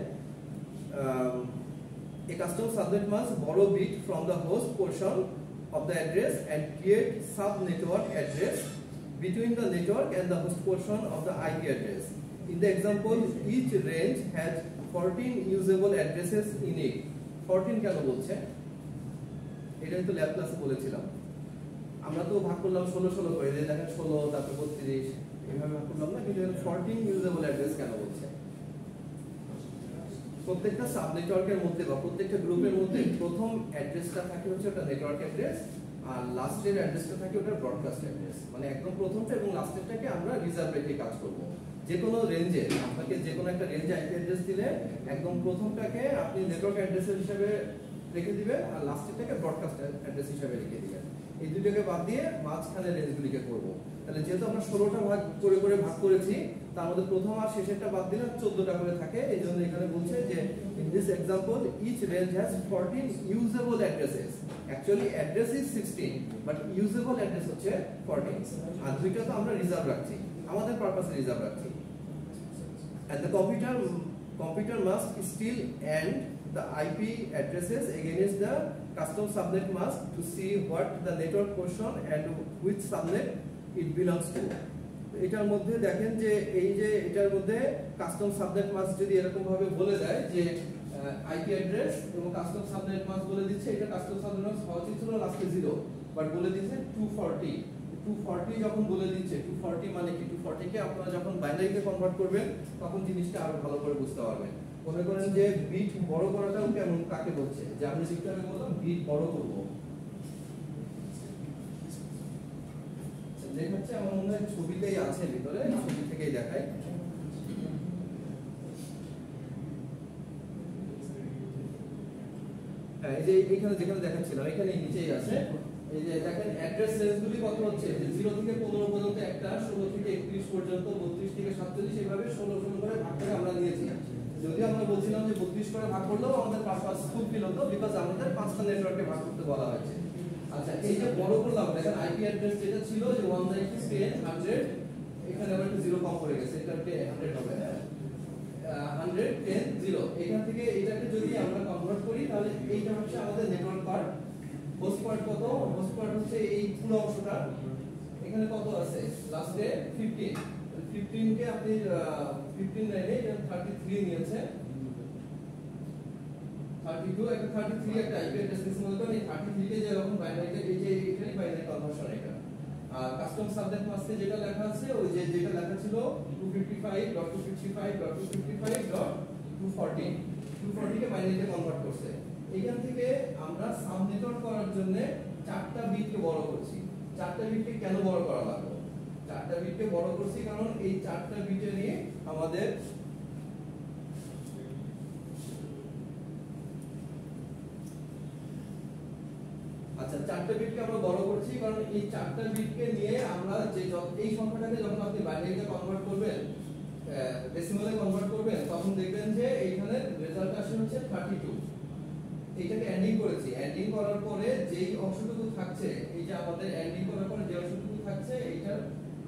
A custom subnet mask borrow bit from the host portion of the address and create sub-network address between the network and the host portion of the IP address. In the example, each range has 14 usable addresses in it. 14 কেন বলছে? এটা তো lab ক্লাসে বলেছিলাম। আমরা তো ভাগ করলাম 16 করে, দেখেন 16, তারপর 32, এইভাবে ভাগ করলাম না, কিন্তু 14 ইউজেবল অ্যাড্রেস কেন বলছে? প্রত্যেকটা সাব নেটওয়ার্কের মধ্যে বা প্রত্যেকটা গ্রুপের মধ্যে প্রথম অ্যাড্রেসটা থাকে হচ্ছে ওটা নেটওয়ার্ক অ্যাড্রেস, আর লাস্টের অ্যাড্রেসটা থাকে ওটা ব্রডকাস্ট অ্যাড্রেস। মানে একদম প্রথমটা এবং লাস্টেরটাকে আমরা রিজার্ভ রেখে কাজ করব। যে কোনো রেঞ্জে আপনাকে যে কোনো একটা রেঞ্জে আইপি অ্যাড্রেস দিলে একদম প্রথমটাকে আপনি নেটওয়ার্ক অ্যাড্রেস হিসেবে রেখে দিবেন, আর লাস্টেরটাকে ব্রডকাস্ট অ্যাড্রেস হিসেবে রেখে দিবেন। এই দুটোকে বাদ দিয়ে মাঝখানে রেঞ্জগুলিকে করব। তাহলে যেহেতু আমরা 16টা ভাগ করে ভাগ করেছি, তার মধ্যে প্রথম আর শেষেরটা বাদ দিলে 14টা করে থাকে। এই জন্য এখানে বলছে যে in this example each range has 14 usable addresses. Actually address is 16 but usable address হচ্ছে 14, আর দুইটা তো আমরা রিজার্ভ রাখছি, আমাদের পারপাসে রিজার্ভ রাখছি। And the computer must still and the IP addresses against the custom subnet mask to see what the network portion and which subnet it belongs to. এটার মধ্যে দেখেন যে এই যে এটার মধ্যে কাস্টম সাবনেট মাস্ক যদি এরকম ভাবে বলে দেয় যে আইপি অ্যাড্রেস এবং কাস্টম সাবনেট মাস্ক বলে দিচ্ছে, এটা কাস্টম সাবনেট মাস্ক হওয়া উচিত ছিল লাস্টে 0, বাট বলে দিচ্ছে 240। 240 যখন বলে দিচ্ছে 240 মানে কি 240 কে আপনারা যখন বাইনারিতে কনভার্ট করবেন তখন জিনিসটা আরো ভালো করে বুঝতে পারবেন। মনে করেন যে বিট বড় করাটাও কেমন কাকে বলছে, যে আমি যেটা আমি বললাম বিট বড় করব, দেখাচ্ছে আমার মনে হয় ছবিতেই আছে ভিতরে, ছবি থেকেই দেখাই। হ্যাঁ, এই যে এখানে যেখানে দেখাচ্ছিলাম এখানে নিচেই আছে। এই যে দেখেন অ্যাড্রেস রেঞ্জগুলি কত হচ্ছে, যে 0 থেকে 15 পর্যন্ত একটা, 16 থেকে 31 পর্যন্ত, 32 থেকে 47, এইভাবে 16 করে ভাগ করে আমরা নিয়েছি। যদি আমরা বলছিলাম যে 32 করে ভাগ করলেও আমাদের পারপাস ফুলফিল হতো, বিকজ আমাদের 5টা নেটওয়ার্কে ভাগ করতে বলা হয়েছে। আচ্ছা, এই যে বড় করলাম, দেখেন আইপি অ্যাড্রেস যেটা ছিল যে 192.10.100, এখানে আবার একটা 0 কম পড়ে গেছে, এটাকে 100 হবে, 110.0। এখান থেকে এটাকে যদি আমরা কনভার্ট করি তাহলে এইটা হচ্ছে আমাদের নেটওয়ার্ক পার্ট। হোস্ট পার্ট কত? হোস্ট পার্ট হচ্ছে এই পুরো অংশটা, এখানে কত আছে লাস্টে 15। 15 কে আপনি 15 লাইনে 33 নিয়েছে, 32 একটা 33 একটা আইপি অ্যাড্রেস নিয়েছে। মনে করেন এই 33 কে যখন বাইনারিতে, এই যে এখানে বাইনারি কনভার্সন এটা, আর কাস্টম সাবনেট মাস্কে যেটা লেখা আছে ওই যে যেটা লেখা ছিল 255.255.240, 240 কে বাইনারিতে কনভার্ট করছে। এখান থেকে আমরা সাব নেটওয়ার্ক করার জন্য 4টা বিটকে বড় করছি। 4টা বিটকে কেন বড় করা লাগবে? 4টা বিটকে বড় করছি কারণ এই 4টা বিটে নিয়ে আমাদের আচ্ছা 4টা বিটকে আমরা বড় করছি কারণ এই 4টা বিটকে নিয়ে আমরা যে এই সংখ্যাটাকে যখন আপনি বাইনারিতে কনভার্ট করবেন, ডেসিমালে কনভার্ট করবেন, তখন দেখবেন যে এইখানে রেজাল্ট আসে হচ্ছে 32। এইটাকে এন্ডিং করেছি, এন্ডিং করার পরে যেই অংশটুকু থাকছে, এই যে আমাদের এন্ডিং করার পরে যে অংশটুকু থাকছে এইটার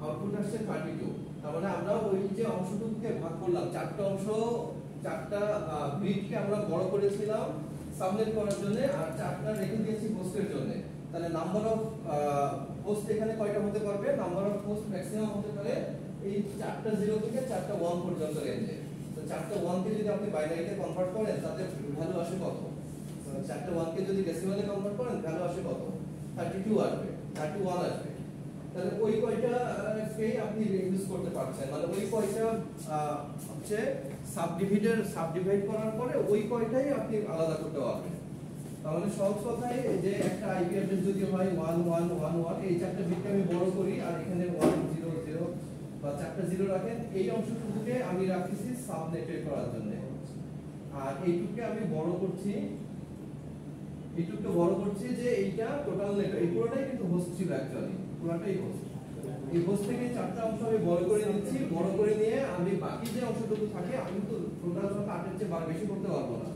আউটপুট আসছে 32। তার মানে আমরা ওই যে অংশটুকুকে ভাগ করলাম, 4টা অংশ, 4টা বিটকে আমরা বড় করেছিলাম সাবনেট করার জন্য, আর 4টা রেখে দিয়েছি হোস্টের জন্য। তাহলে নাম্বার অফ হোস্ট এখানে কয়টা হতে পারবে? নাম্বার অফ হোস্ট ম্যাক্সিমাম হতে পারে এই 4টা 0 থেকে 4টা 1 পর্যন্ত রেঞ্জে। তো 4টা 1 কে যদি আপনি বাইনারিতে কনভার্ট করেন তাতে ভ্যালু আসে কত? 4টা 1 কে যদি ডেসিমালে কনভার্ট করেন ভ্যালু আসে কত? 32 আসবে, 31 আসবে। তাহলে ওই কয়টা কে আপনি ইউজ করতে পারছেন, মানে ওই কয়টা হচ্ছে সাবডিভাইড করার পরে ওই কয়টাই আপনি আলাদা করতে পারবেন। তার মানে সহজ কথায় যে একটা আইপি অ্যাড্রেস যদি হয় 1111, এই 4টা বিটকে আমি বড় করি আর এখানে 100 বা 4টা 0 রাখেন, এই অংশটুকুকে আমি রাখতেছি সাবনেটে করার জন্য। আর এইটুকুকে আমি বড় করছি, এইটুকুকে বড় করছি যে এইটা টোটাল নেট, এই পুরোটাই কিন্তু হোস্ট ছিল অ্যাকচুয়ালি, পুরোটাই হোস্ট। এই হোস্ট থেকে 4টা অংশ আমি বড় করে নিচ্ছি, বড় করে নিয়ে আমি বাকি যে অংশটুকু থাকে, আমি তো টোটাল সংখ্যা 8 এর চেয়ে বেশি করতে পারবো না,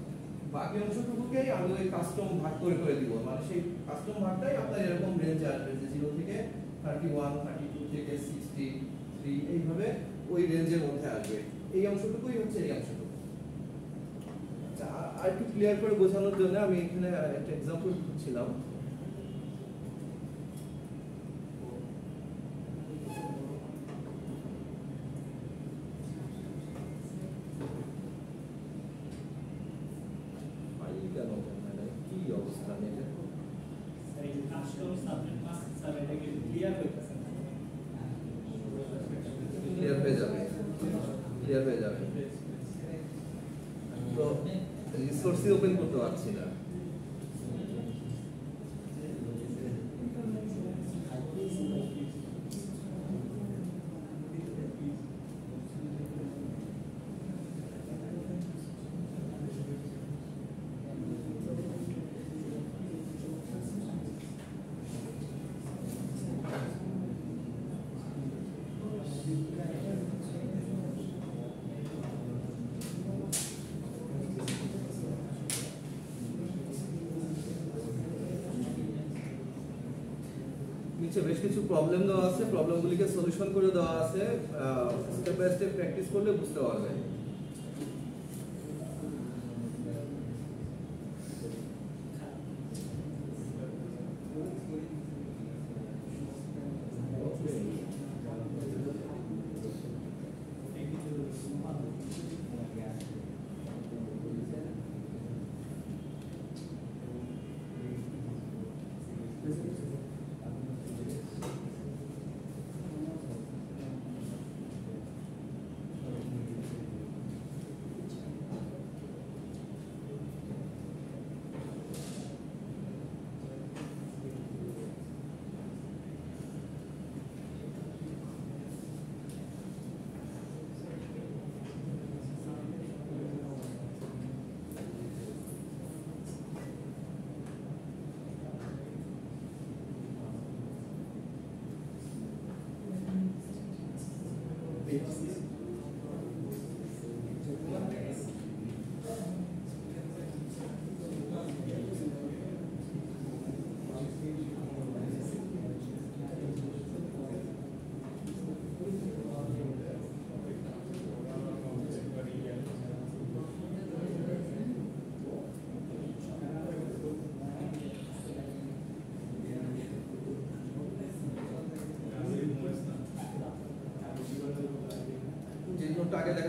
বাকি অংশটুকুকে আমি ওই কাস্টম ভাগ করে দিব। মানে সেই কাস্টম ভাগটাই আপনার এরকম রেঞ্জে আসবে যে 0 থেকে 31, 32 থেকে 63, এইভাবে ওই রেঞ্জের মধ্যে আসবে। এই অংশটুকুই হচ্ছে এই অংশটুকু। আচ্ছা, আর একটু ক্লিয়ার করে বোঝানোর জন্য আমি এখানে একটা এক্সাম্পল দিচ্ছিলাম। কি অবস্থা নেই, ক্লিয়ার হয়ে যাবে, ক্লিয়ার হয়ে যাবে। তো রিসোর্সই ওপেন করতে পারছি না। নিচে বেশ কিছু প্রবলেম দেওয়া আছে, প্রবলেমগুলিকে সলিউশন করে দেওয়া আছে, স্টেপ বাই স্টেপ প্র্যাকটিস করলে বুঝতে পারবেন।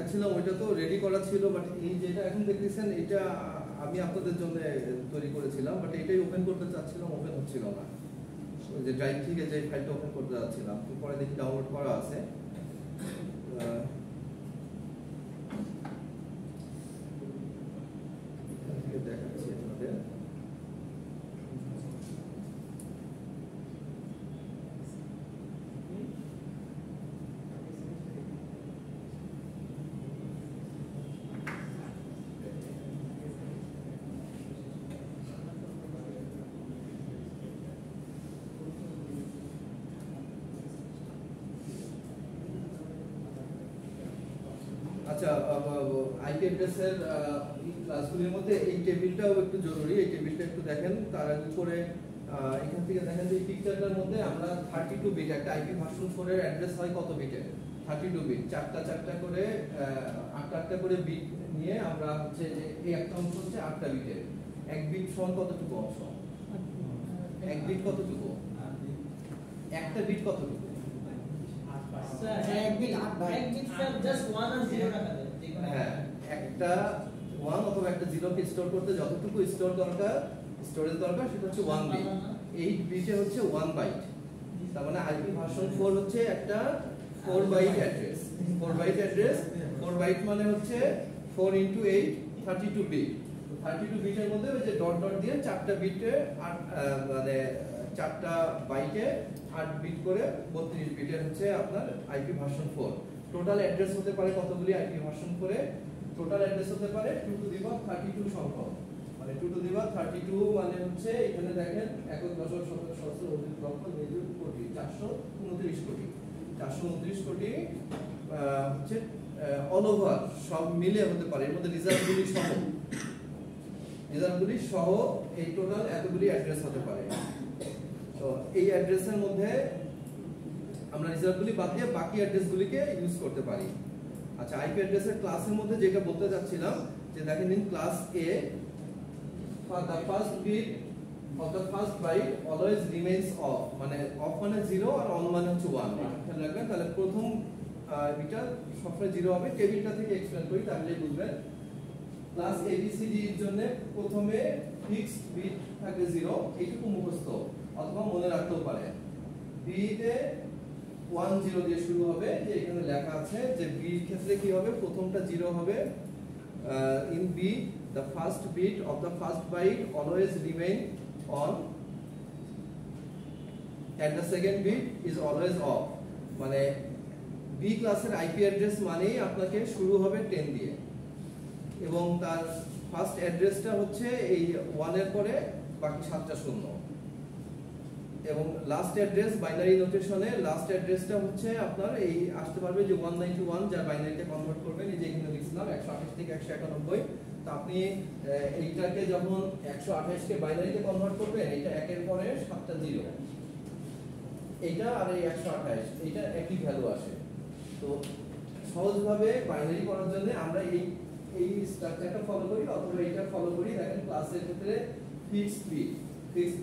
দেখাচ্ছিলাম ওইটা তো রেডি করা ছিল, বাট এই যেটা এখন দেখতেছেন এটা আমি আপনাদের জন্য তৈরি করেছিলাম, বাট এটাই ওপেন করতে চাচ্ছিলাম, ওপেন হচ্ছিল না। ওই যে ড্রাইভ থেকে যে ফাইলটা ওপেন করতে যাচ্ছিলাম, তো পরে দেখি ডাউনলোড করা আছে। এখান থেকে দেখাচ্ছি আপনাদের। আচ্ছা, আইপি অ্যাড্রেসের ক্লাসগুলির মধ্যে এই টেবিলটাও একটু জরুরি, এই টেবিলটা একটু দেখেন। তার আগে করে এখান থেকে দেখেন যে এই পিকচারটার মধ্যে আমরা 32 বিট একটা আইপি ভার্সন 4 এর অ্যাড্রেস হয় কত বিটের? 32 বিট, চারটা করে 8টা করে বিট নিয়ে আমরা হচ্ছে যে এই একটা অংশ হচ্ছে 8টা বিটের। এক বিট সমান কতটুকু অংশ? এক বিট কতটুকু? একটা বিট কতটুকু? এক বিট স্যার জাস্ট 1 আর 0 রাখা যায়। হ্যাঁ, একটা 1 অথবা একটা 0 কে স্টোর করতে যতটুকু স্টোরেজ দরকার সেটা হচ্ছে 1 বিট। 8 বিটে হচ্ছে 1 বাইট। তার মানে আইপি ভার্সন 4 হচ্ছে একটা 4 byte address. 4 byte address, 4 byte মানে হচ্ছে 4 × 8 32 বিট। 32 বিটের মধ্যে ওই যে ডট ডট দিয়ে 4টা বিটে মানে 4টা বাইটে 8 বিট করে 32 বিটের হচ্ছে আপনার আইপি ভার্সন 4। টোটাল অ্যাড্রেস হতে পারে কতগুলি আইপি ভার্সন 4 এ? টোটাল অ্যাড্রেস হতে পারে 2 টু দি পাওয়ার 32 সংখ্যক। মানে 2 টু দি পাওয়ার 32 মানে হচ্ছে এখানে দেখেন একক দশক শতক সহস্র অধিক লক্ষ নিযুত কোটি 429 কোটি 429 কোটি হচ্ছে অল ওভার সব মিলে হতে পারে। এর মধ্যে রিজার্ভগুলি সহ এই টোটাল এতগুলি অ্যাড্রেস হতে পারে। তো এই অ্যাড্রেসের মধ্যে আমরা রিজার্ভগুলি বাদ দিয়ে বাকি অ্যাড্রেসগুলিকে ইউজ করতে পারি। আচ্ছা, আইপি অ্যাড্রেসের ক্লাসের মধ্যে যেটা বলতে যাচ্ছিলাম যে দেখেন in class A the first bit of the first byte always remains off, মানে off মানে 0 আর on মানে হচ্ছে 1। খেয়াল রাখবেন, তাহলে প্রথম বিটটা সবসময় 0 হবে। টেবিলটা থেকে এক্সপ্লেন করি তাহলে বুঝবেন। ক্লাস এবিসিডি এর জন্য প্রথমে ফিক্সড বিট থাকে 0, এইটুকু মুখস্থ অথবা মনে রাখতেও পারেন। বি তে 1 0 দিয়ে শুরু হবে, যে এখানে লেখা আছে যে বি এর ক্ষেত্রে কি হবে, প্রথমটা 0 হবে। in B the first bit of the first byte always remain on and the second bit is always off। মানে B ক্লাসের আইপি অ্যাড্রেস মানেই আপনাকে শুরু হবে 10 দিয়ে এবং তার ফার্স্ট অ্যাড্রেসটা হচ্ছে এই 1 এর পরে বাকি 7টা শূন্য এবং লাস্ট অ্যাড্রেস বাইনারি নোটেশনে লাস্ট অ্যাড্রেসটা হচ্ছে আপনার এই আসতে পারবে যে 191, যা বাইনারিতে কনভার্ট করবেন। এই যে এখানে লিখছিলাম 128 থেকে 191। তো আপনি এইটাকে যখন 128 কে বাইনারিতে কনভার্ট করবেন, এটা একের পরে 7টা 0, এইটা আর এই 128 এইটা একই ভ্যালু আসে। তো সহজভাবে বাইনারি করার জন্য আমরা এই স্ট্রাকচারটা ফলো করি অথবা এটা ফলো করি। দেখেন ক্লাসের ক্ষেত্রে ফিক্সড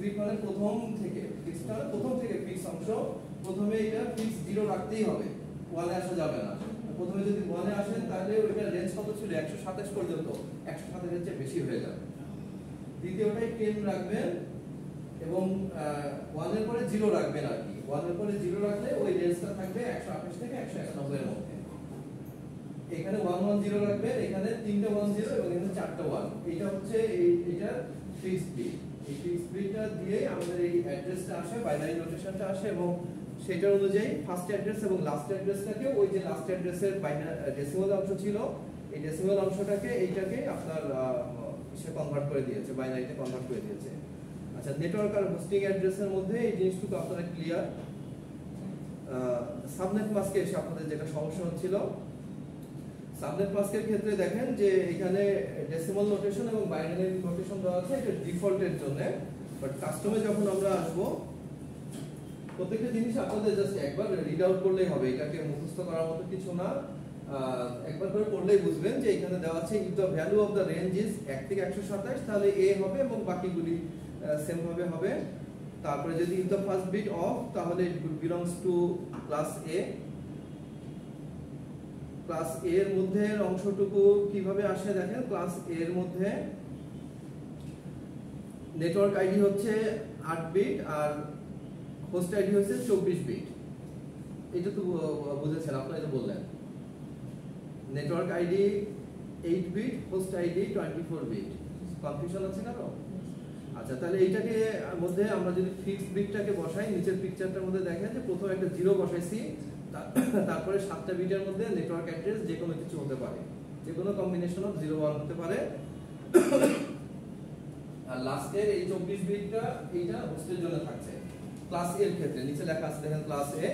বিট মানে প্রথম থেকে ফিক্স অংশ। প্রথমে এটা ফিক্স 0 রাখতেই হবে, 1 এ আসা যাবে না। প্রথমে যদি 1 এ আসেন তাহলে ওইটার রেঞ্জ কত ছিল? 127 পর্যন্ত, 127 এর চেয়ে বেশি হয়ে যাবে। দ্বিতীয়টাই 10 রাখবেন এবং 1 এর পরে 0 রাখবেন আর কি। 1 এর পরে 0 রাখলে ওই রেঞ্জটা থাকবে 128 থেকে 191 এর মধ্যে। এখানে 110 রাখবেন, এখানে 3টা 1 0 এবং এখানে 4টা 1। এটা হচ্ছে এইটা ফিক্সড বিট। এই ফিক্সড বিটটা দিয়ে আমাদের এই অ্যাড্রেসটা আসে, বাইনারি নোটেশনটা আসে এবং সেটার অনুযায়ী ফার্স্ট অ্যাড্রেস এবং লাস্ট অ্যাড্রেসটাকে ওই যে লাস্ট অ্যাড্রেসের ডেসিমাল অংশ ছিল, এই ডেসিমাল অংশটাকে এইটাকে আপনার সে কনভার্ট করে দিয়েছে, বাইনারিতে কনভার্ট করে দিয়েছে। আচ্ছা, নেটওয়ার্ক আর হোস্টিং অ্যাড্রেসের মধ্যে এই জিনিসটুকু আপনারা ক্লিয়ার। সাবনেট মাস্কে এসে আপনাদের যেটা সমস্যা হচ্ছিল, সাবনেট মাস্কের ক্ষেত্রে দেখেন যে এখানে ডেসিমাল নোটেশন এবং বাইনারি নোটেশন দেওয়া আছে, এটা ডিফল্টের জন্য। বাট কাস্টমে যখন আমরা আসবো, প্রত্যেকটা জিনিস আপনাদের জাস্ট একবার রিড আউট করলেই হবে, এটাকে মুখস্থ করার মতো কিছু না। একবার করে পড়লেই বুঝবেন যে এখানে দেওয়া আছে if the value of the range is 1 থেকে 127, তাহলে এ হবে এবং বাকিগুলি সেম ভাবে হবে। তারপরে যদি if the first bit of, তাহলে it belongs to class A. Class A এর মধ্যে অংশটুকু কিভাবে আসে দেখেন। ক্লাস এ এর মধ্যে নেটওয়ার্ক আইডি হচ্ছে 8 বিট আর হোস্ট আইডি হচ্ছে 24 বিট। এটা তো বুঝেছেন, আপনারা এটা বললেন। Network ID 8 bit, host ID 24 bit. Confusion আছে কারো? আচ্ছা, তাহলে এইটাকে মধ্যে আমরা যদি ফিক্সড বিটটাকে বসাই, নিচের পিকচারটার মধ্যে দেখেন যে প্রথমে একটা 0 বসাইছি, তারপরে 7টা বিটের মধ্যে নেটওয়ার্ক অ্যাড্রেস যে কোনো কিছু হতে পারে, যে কোনো কম্বিনেশন অফ 0 1 হতে পারে। আর লাস্টের এই 24 বিটটা এইটা হোস্টের জন্য থাকছে ক্লাস এ এর ক্ষেত্রে। নিচে লেখা আছে দেখেন ক্লাস এ।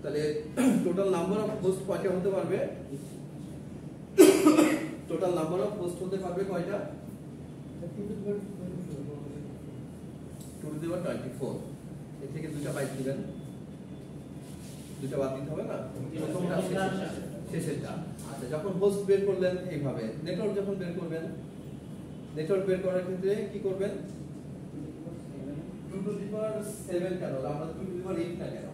তাহলে টোটাল নাম্বার অফ হোস্ট কয়টা হতে পারবে? টোটাল নাম্বার অফ হোস্ট হতে পারবে কয়টা? 2 to the power 24। এর থেকে দুটো বাইট দিবেন, দুটো বাদ দিতে হবে না, প্রথমটা শেষেরটা। আচ্ছা, যখন হোস্ট বের করলেন এইভাবে, নেটওয়ার্ক যখন বের করবেন, নেটওয়ার্ক বের করার ক্ষেত্রে কি করবেন? 2 to the power 7 কেন? আমরা 2 to the power 8 না কেন?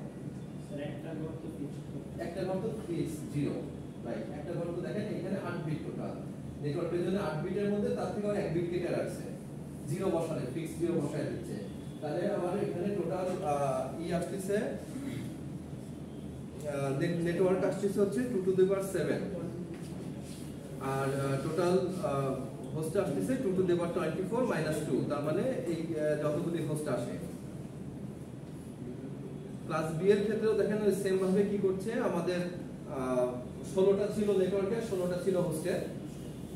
একটা ঘর তো ফিক্স 0, রাইট? একটা ঘর তো দেখেন এখানে 8 বিট টোটাল। নেটওয়ার্কের জন্য 8 বিটের মধ্যে তার থেকে 1 বিট কেটে রাখছে, 0 বসালে, ফিক্স 0 বসায় দিচ্ছে। তাহলে আমার এখানে টোটাল আসছে নেটওয়ার্ক আসছে হচ্ছে 2 to the power 7, আর টোটাল হোস্ট আসছে 2 to the power 24 - 2। তার মানে এই যতগুলি হোস্ট আসে। ক্লাস বি এর ক্ষেত্রেও দেখেন ওই সেম ভাবে কি করছে, আমাদের 16টা ছিল নেটওয়ার্কে, 16টা ছিল হোস্টের।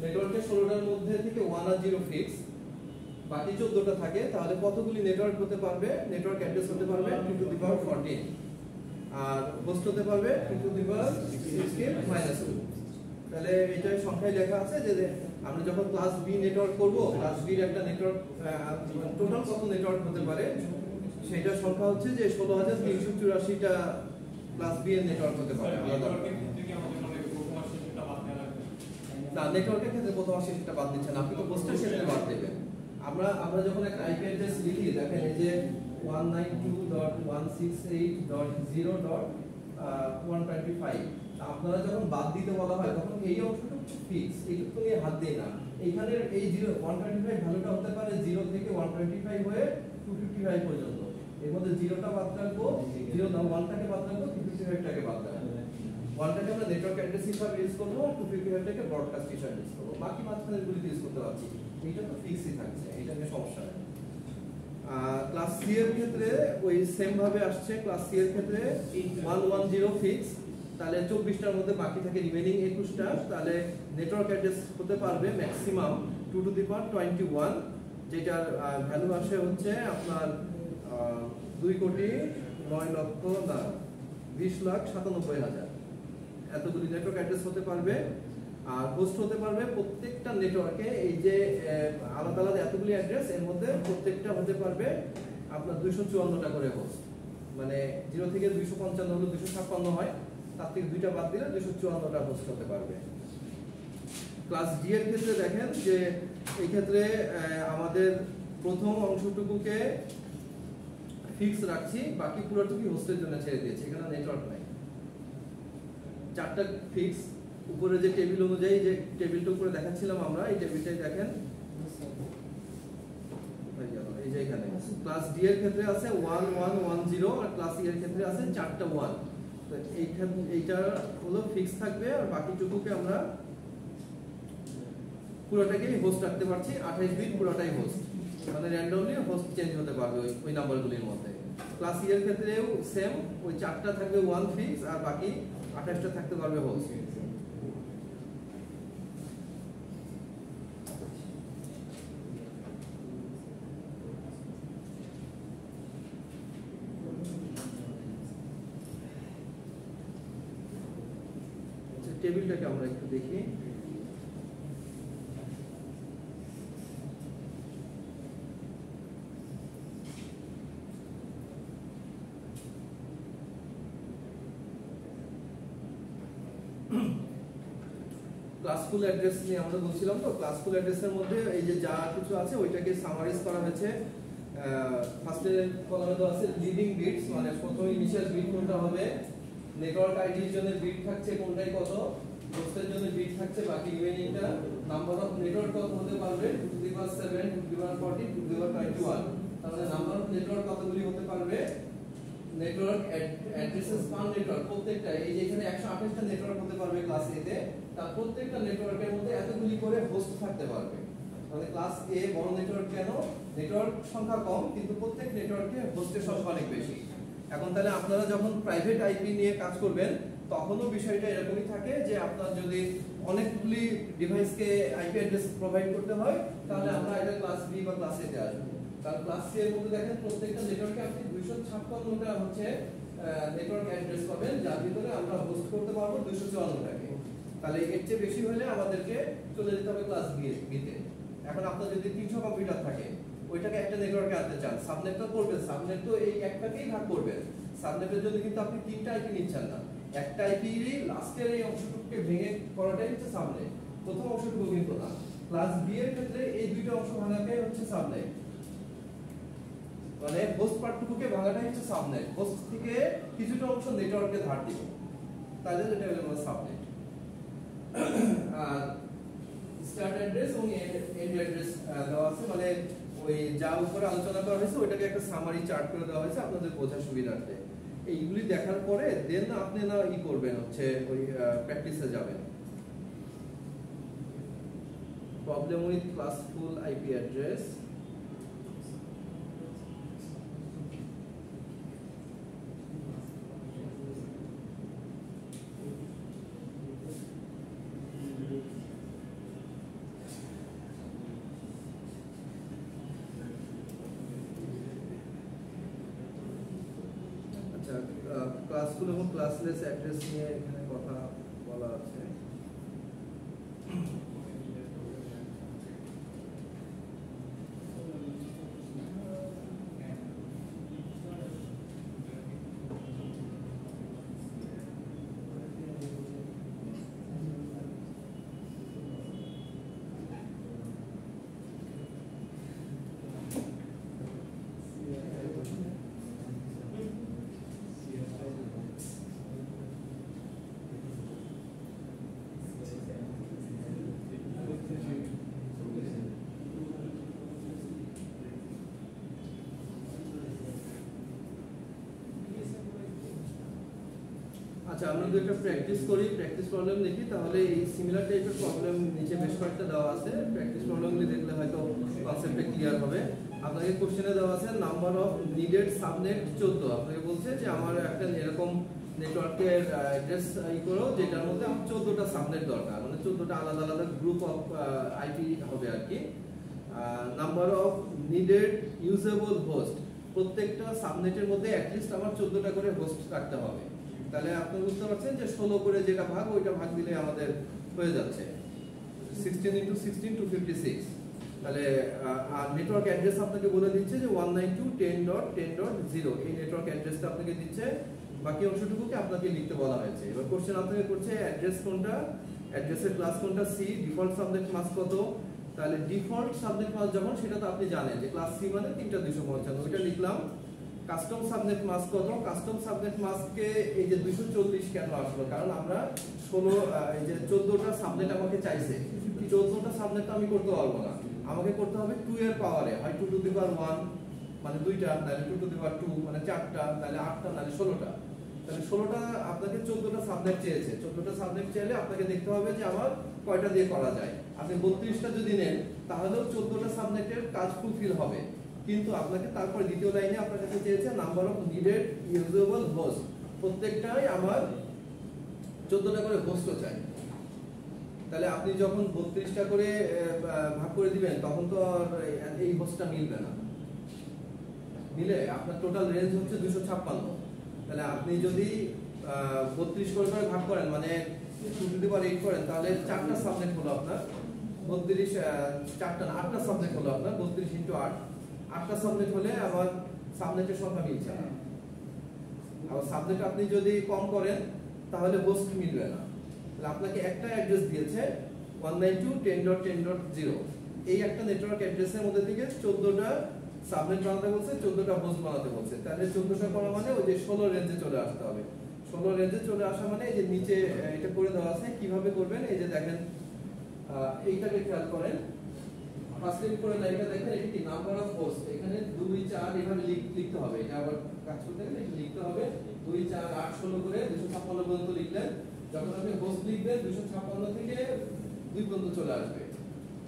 নেটওয়ার্কে 16টার মধ্যে থেকে 1 আর 0 ফিক্স, বাকি 14টা থাকে। তাহলে কতগুলি নেটওয়ার্ক হতে পারবে? নেটওয়ার্ক অ্যাড্রেস হতে পারবে 2 to the power 14, আর হোস্ট হতে পারবে 2 to the power 16 - 2। তাহলে এটাই সংখ্যায় লেখা আছে যে আমরা যখন ক্লাস বি নেটওয়ার্ক করব, ক্লাস বি এর একটা নেটওয়ার্ক টোটাল কত নেটওয়ার্ক হতে পারে সেটার সংখ্যা হচ্ছে যে 16384টা ক্লাস বি এর নেটওয়ার্ক হতে পারে। না, নেটওয়ার্কের ক্ষেত্রে প্রথম আসে সেটা বাদ দিচ্ছেন, আপনি তো হোস্টের ক্ষেত্রে বাদ দেবেন। আমরা যখন একটা আইপি অ্যাড্রেস লিখি, দেখেন এই যে 192.168.0.125, আপনারা যখন বাদ দিতে বলা হয় তখন এই অংশটুকু ফিক্স, এইটুকু নিয়ে হাত দেই না। এইখানে এই 125 ভ্যালুটা হতে পারে 0 থেকে 125 হয়ে 255 পর্যন্ত। এর মধ্যে 0টা বাদ রাখবো, 1টাকে বাদ রাখবো, 255টাকে বাদ রাখবো। 1টাকে আমরা নেটওয়ার্ক অ্যাড্রেস হিসাবে ইউজ করবো, 255টাকে ব্রডকাস্ট হিসাবে ইউজ করবো। বাকি মাঝখানে গুলি ইউজ করতে পারছি, এইটা তো ফিক্সই থাকছে, এটা নিয়ে সমস্যা নেই। ক্লাস সি এর ক্ষেত্রে ওই সেম ভাবে আসছে। ক্লাস সি এর ক্ষেত্রে 110 ফিক্স, তাহলে 24টার মধ্যে বাকি থাকে রিমেইনিং 21টা। তাহলে নেটওয়ার্ক অ্যাড্রেস হতে পারবে ম্যাক্সিমাম 2 to the power 21, যেটার ভ্যালু আসে হচ্ছে আপনার 2,09,20,97,000। এতগুলি নেটওয়ার্ক অ্যাড্রেস হতে পারবে। আর হোস্ট হতে পারবে প্রত্যেকটা নেটওয়ার্কে, এই যে আলাদা আলাদা এতগুলি অ্যাড্রেস, এর মধ্যে প্রত্যেকটা হতে পারবে আপনার 254টা করে হোস্ট। মানে 0 থেকে 255 হলে 256 হয়, তার থেকে 2টা বাদ দিলে 254টা হোস্ট হতে পারবে। ক্লাস ডি এর ক্ষেত্রে দেখেন যে এই ক্ষেত্রে আমাদের প্রথম অংশটুকুকে ফিক্স রাখছি, বাকি পুরোটুকু হোস্টের জন্য ছেড়ে দিয়েছি, এখানে নেটওয়ার্ক নাই। 4টা ফিক্স, উপরে যে টেবিল অনুযায়ী যে টেবিলটা উপরে দেখাচ্ছিলাম আমরা, এই টেবিলটাই দেখেন এই যে এখানে ক্লাস ডি এর ক্ষেত্রে আছে 1110, আর ক্লাস ই এর ক্ষেত্রে আছে 4টা 1। তো এইটা হলো ফিক্স থাকবে, আর বাকিটুকুকে আমরা পুরোটাকেই হোস্ট রাখতে পারছি। 28 বিট পুরোটাই হোস্ট, মানে র্যান্ডমলি হোস্ট চেঞ্জ হতে পারবে ওই নাম্বারগুলির মধ্যে। ক্লাস ই এর ক্ষেত্রেও সেম, ওই 4টা থাকবে 1 ফিক্স, আর বাকি 28টা থাকতে পারবে হোস্ট। টেবিলটাকে আমরা একটু দেখি। ক্লাসফুল অ্যাড্রেস নিয়ে আমরা বলছিলাম, তো ক্লাসফুল অ্যাড্রেসের মধ্যে এই যে যা কিছু আছে ওইটাকে সামারাইজ করা হয়েছে। ফার্স্টে কলামে তো আছে লিডিং বিটস, মানে প্রথম ইনিশিয়াল বিট কোনটা হবে নেটওয়ার্ক আইডির জন্য বিট থাকছে কোনটাই কত, হোস্টের জন্য বিট থাকছে বাকি রিমেইনিংটা, নাম্বার অফ নেটওয়ার্ক কত হতে পারবে 2 to the power 7, 2 to the power 40, 2 to the power 21। তাহলে নাম্বার অফ নেটওয়ার্ক কতগুলি হতে পারবে, নেটওয়ার্ক অ্যাড্রেসেস স্পান নেটওয়ার্ক প্রত্যেকটা এই যে এখানে 128টা নেটওয়ার্ক হতে পারবে ক্লাস এ তে, তার প্রত্যেকটা নেটওয়ার্কের মধ্যে এতগুলি করে হোস্ট থাকতে পারবে। মানে ক্লাস এ বড় নেটওয়ার্ক কেন, নেটওয়ার্ক সংখ্যা কম কিন্তু প্রত্যেক নেটওয়ার্কে হোস্টের সংখ্যা অনেক বেশি। এখন তাহলে আপনারা যখন প্রাইভেট আইপি নিয়ে কাজ করবেন তখনও বিষয়টা এরকমই থাকে যে আপনার যদি অনেকগুলি ডিভাইসকে আইপি অ্যাড্রেস প্রোভাইড করতে হয় তাহলে আমরা এটা ক্লাস বি বা ক্লাস এ তে আসবো। কারণ ক্লাস সি এর মধ্যে দেখেন প্রত্যেকটা নেটওয়ার্কে আপনি 256টা হচ্ছে নেটওয়ার্ক অ্যাড্রেস পাবেন, যার ভিতরে আমরা হোস্ট করতে পারবো 254টাকে। তাহলে এর চেয়ে বেশি হলে আমাদেরকে চলে যেতে হবে ক্লাস বি তে। এখন আপনার যদি 300 কম্পিউটার থাকে ওইটাকে একটা নেটওয়ার্কে আনতে চান, সাবনেট তো করবেন, সাবনেট তো এই একটাকেই ভাগ করবেন। সাবনেটের জন্য কিন্তু আপনি 3টা আইপি নিচ্ছেন না, একটা আইপিরই লাস্টের এই অংশটুকুকে ভেঙে করাটাই হচ্ছে সাবনেট, প্রথম অংশটুকু কিন্তু না। ক্লাস বি এর ক্ষেত্রে এই দুইটা অংশ ভাঙাটাই হচ্ছে সাবনেট, মানে হোস্ট পার্টটুকুকে ভাঙাটাই হচ্ছে সাবনেট, হোস্ট থেকে কিছুটা অংশ নেটওয়ার্কে ধার দিব, তাহলে এটা হলো সাবনেট। আর স্টার্ট অ্যাড্রেস এবং এন্ড অ্যাড্রেস দেওয়া আছে, মানে ওই যা উপরে আলোচনা করা হয়েছে ওইটাকে একটা সামারি চার্ট করে দেওয়া হয়েছে আপনাদের বোঝার সুবিধার্থে। এইগুলি দেখার পরে দেন আপনি না করবেন হচ্ছে ওই প্র্যাকটিসে যাবেন। Problem with classful IP address, classful এবং ক্লাসলেস অ্যাড্রেস নিয়ে এখানে কথা বলা আছে। আচ্ছা আমরা যদি একটা প্র্যাকটিস করি, প্র্যাকটিস প্রবলেম দেখি, তাহলে এই সিমিলার টাইপের প্রবলেম নিচে বেশ কয়েকটা দেওয়া আছে, প্র্যাকটিস প্রবলেমগুলি দেখলে হয়তো কনসেপ্টটা ক্লিয়ার হবে। আপনাকে কোশ্চেনে দেওয়া আছে নাম্বার অফ নিডেড সাবনেট 14। আপনাকে বলছে যে আমার একটা এরকম নেটওয়ার্কের অ্যাড্রেস করো যেটার মধ্যে আমার 14টা সাবনেট দরকার, মানে 14টা আলাদা আলাদা গ্রুপ অফ আইপি হবে আর কি। Number of needed usable host, প্রত্যেকটা সাবনেটের মধ্যে অ্যাটলিস্ট আমার 14টা করে হোস্ট রাখতে হবে। তাহলে আপনি বুঝতে পারছেন যে 16 করে যেটা ভাগ ওইটা ভাগ দিলে আমাদের হয়ে যাচ্ছে 16 × 16 256। তাহলে আর নেটওয়ার্ক অ্যাড্রেস আপনাকে বলে দিচ্ছে যে 192.10.10.0 এই নেটওয়ার্ক অ্যাড্রেসটা আপনাকে দিচ্ছে, বাকি অংশটুকুকে আপনাকে লিখতে বলা হয়েছে। এবার কোশ্চেন আপনাকে করছে অ্যাড্রেস কোনটা, অ্যাড্রেসের ক্লাস কোনটা, সি, ডিফল্ট সাবনেট মাস্ক কত। তাহলে ডিফল্ট সাবনেট মাস্ক যখন সেটা তো আপনি জানেন যে ক্লাস সি মানে 3টা 255, ওইটা লিখলাম। কাস্টম সাবনেট মাস্ক কত, কাস্টম সাবনেট মাস্কে এই যে 240 কেন আসলো, কারণ আমরা 16 এই যে 14টা সাবনেট আমাকে চাইছে, 14টা সাবনেট তো আমি করতে পারবো না, আমাকে করতে হবে 2 এর পাওয়ারে, হয় 2 টু দি পাওয়ার 1 মানে 2টা, তাহলে 2 টু দি পাওয়ার 2 মানে 4টা, তাহলে 8টা, তাহলে 16টা। তাহলে 16টা আপনাকে 14টা সাবনেট চেয়েছে, 14টা সাবনেট চাইলে আপনাকে দেখতে হবে যে আমার কয়টা দিয়ে করা যায়। আপনি 32টা যদি নেন তাহলেও 14টা সাবনেটের কাজ ফুলফিল হবে, কিন্তু আপনাকে তারপর দ্বিতীয় লাইনে আপনার কাছে চেয়েছে number of needed usable host, প্রত্যেকটাই আমার 14টা করে হোস্টও চাই। তাহলে আপনি যখন 32টা করে ভাগ করে দিবেন তখন তো এই হোস্টটা মিলবে না, মিলে আপনার টোটাল রেঞ্জ হচ্ছে 256। তাহলে আপনি যদি 32 করে ভাগ করেন মানে 2 টু দি পাওয়ার 8 করেন তাহলে 4টা সাবনেট হলো আপনার 32, 4টা না 8টা সাবনেট হলো আপনার 32 × 8, 8টা সাবনেট হলে আবার সাবনেটের সংখ্যা মিলছে না। আবার সাবনেট আপনি যদি কম করেন তাহলে হোস্ট মিলবে না। তাহলে আপনাকে একটা অ্যাড্রেস দিয়েছে 192.10.10.0, এই একটা নেটওয়ার্ক অ্যাড্রেসের মধ্যে থেকে 14টা সাবনেট বানাতে বলছে, 14টা হোস্ট বানাতে বলছে। তাহলে 14টা করা মানে ওই যে 16 রেঞ্জে চলে আসতে হবে। 16 রেঞ্জে চলে আসা মানে এই যে নিচে এটা করে দেওয়া আছে, কিভাবে করবেন এই যে দেখেন, এইটাকে খেয়াল করেন, ফার্স্ট করে লাইনটা দেখেন, এটা কি নাম্বার অফ হোস্ট, এখানে 2 4 এভাবে লিখতে হবে, এটা আবার কাজ করতে গেলে এটা লিখতে হবে 2 4 8 16 করে 256 পর্যন্ত লিখলেন। যখন আপনি হোস্ট লিখবেন 256 থেকে 2 পর্যন্ত চলে আসবে।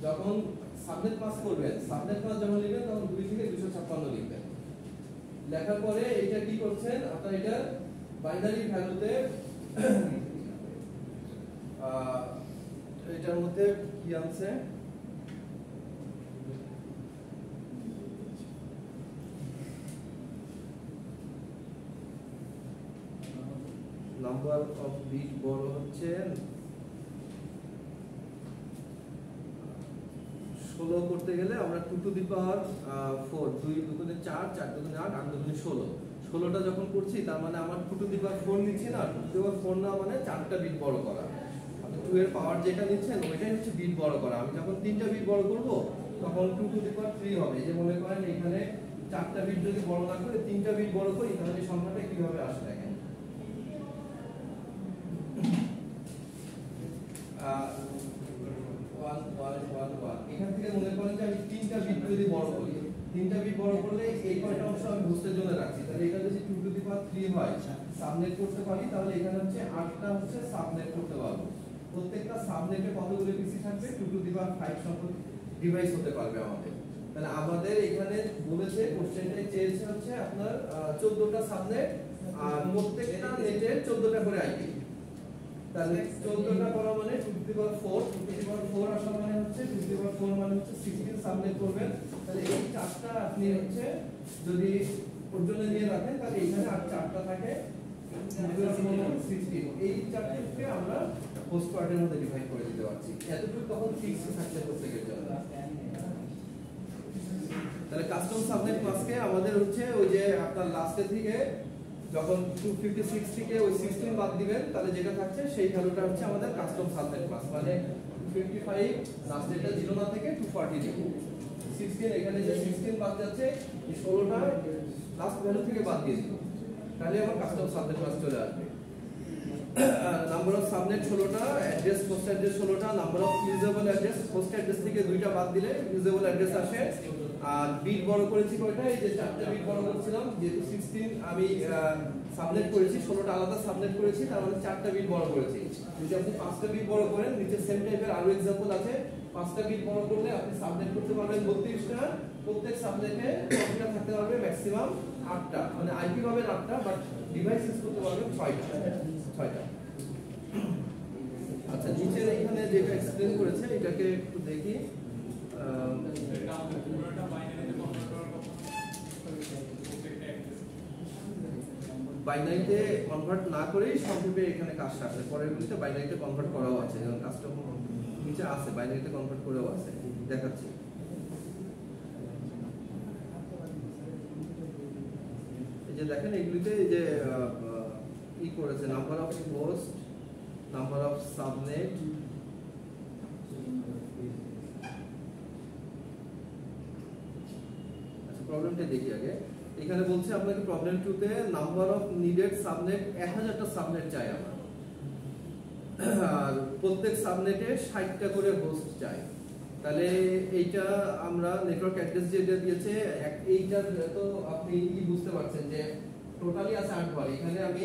যখন সাবনেট পাস করবেন, সাবনেট পাস যখন লিখবেন তখন 2 থেকে 256 লিখবেন। লেখার পরে এটা কি করছেন আপনারা, এটা বাইনারি ভ্যালুতে এটার মধ্যে কি আছে, নাম্বার অফ বিট বড় হচ্ছে 16 করতে গেলে আমরা 2 টু দি পাওয়ার 4, 2 দুগুণে 4, 4 দুগুণে 8, 8 দুগুণে 16, 16টা যখন করছি তার মানে আমার 2 টু দি পাওয়ার 4 নিচ্ছি না, 2 টু দি পাওয়ার 4 না মানে 4টা বিট বড় করা। আপনি 2 এর পাওয়ার যেটা নিচ্ছেন ওইটাই হচ্ছে বিট বড় করা। আমি যখন 3টা বিট বড় করব তখন 2 টু দি পাওয়ার 3 হবে। এই যে মনে করেন এখানে 4টা বিট যদি বড় না করে 3টা বিট বড় করি তাহলে সংখ্যাটা কিভাবে আসে দেখেন, 1 1 1 1, এখান থেকে মনে করেন যে আমি 3টা বিট যদি বড় করি, 3টা বিট বড় করলে এই কয়টা অংশ আমি হোস্টের জন্য রাখছি, তাহলে এটা যদি 2 টু দি পাওয়ার 3 হয় সাবনেট করতে পারি, তাহলে এখানে হচ্ছে 8টা হচ্ছে সাবনেট করতে পারবো। প্রত্যেকটা সাবনেটে কতগুলো পিসি থাকবে, 2 টু দি পাওয়ার 5 সংখ্যক ডিভাইস হতে পারবে আমাদের। তাহলে আমাদের এখানে বলেছে কোশ্চেনটা চেয়েছে হচ্ছে আপনার 14টা সাবনেট আর প্রত্যেকটা নেটে 14টা করে আইপি। তাহলে 14টা করা মানে 2 to the power 4, 2 to the পাওয়ার 4 আসা মানে হচ্ছে 2 টু দি পাওয়ার 4 মানে হচ্ছে 16 সাবনেট করবেন। তাহলে এই 4টা আপনি হচ্ছে যদি ওর জন্য নিয়ে রাখেন তাহলে এখানে আর 4টা থাকে 16, এই 4টাকে আমরা হোস্ট পার্টের মধ্যে ডিভাইড করে দিতে পারছি। এতটুকু তখন ফিক্স থাকছে প্রত্যেকের জন্য। তাহলে কাস্টম সাবনেট ক্লাসকে আমাদের হচ্ছে ওই যে আপনার লাস্টে থেকে যখন 256 থেকে ওই 16 বাদ দিবেন তাহলে যেটা থাকছে সেই ভ্যালুটা হচ্ছে আমাদের কাস্টম সাবনেট ক্লাস, মানে 255 লাস্ট এটা 0 না থেকে 240 দিব। 16 এখানে যে 16 বাদ যাচ্ছে এই 16টা লাস্ট ভ্যালু থেকে বাদ দিয়ে দিব, তাহলে আমার কাস্টম সাবনেট ক্লাস চলে আসবে। নাম্বার অফ সাবনেট 16টা, অ্যাড্রেস হোস্ট অ্যাড্রেস 16টা, number of usable address host address থেকে 2টা বাদ দিলে ইউজেবল অ্যাড্রেস আসে। আর বিট বড় করেছি কয়টা, এই যে 4টা বিট বড় করছিলাম, যেহেতু 16 আমি সাবনেট করেছি, 16টা আলাদা সাবনেট করেছি, তার মানে 4টা বিট বড় করেছি। যদি আপনি 5টা বিট বড় করেন, নিচে সেম টাইপের আরো एग्जांपल আছে, 5টা বিট বড় করলে আপনি সাবনেট করতে পারবেন 32টা, প্রত্যেক সাবনেটে কতটা থাকতে পারবে, ম্যাক্সিমাম 8টা, মানে আইপি পাবেন 8টা, বাট ডিভাইস ইউজ করতে পারবেন 6টা। আচ্ছা, নিচে এখানে যেটা এক্সপ্লেইন করেছে এটাকে একটু দেখি। বাইনারিতে কনভার্ট না করেই সংক্ষেপে এখানে কাজটা আছে, পরেরগুলিতে বাইনারিতে কনভার্ট করাও আছে, যেমন কাজটা নিচে আছে বাইনারিতে কনভার্ট করেও আছে, দেখাচ্ছি। এই যে দেখেন এগুলিতে এই যে ই করেছে, number of host, number of subnet, আচ্ছা প্রবলেমটা দেখি আগে। এখানে বলছে আপনাকে প্রবলেম 2 তে নাম্বার অফ নিডেড সাবনেট 1000টা সাবনেট চাই আমরা, আর প্রত্যেক সাবনেটে 60টা করে হোস্ট চাই। তাহলে এইটা আমরা নেটওয়ার্ক অ্যাড্রেস যেটা দিয়েছে এইটা তো আপনি কি বুঝতে পারছেন যে টোটালি আছে 8 বার, এখানে আমি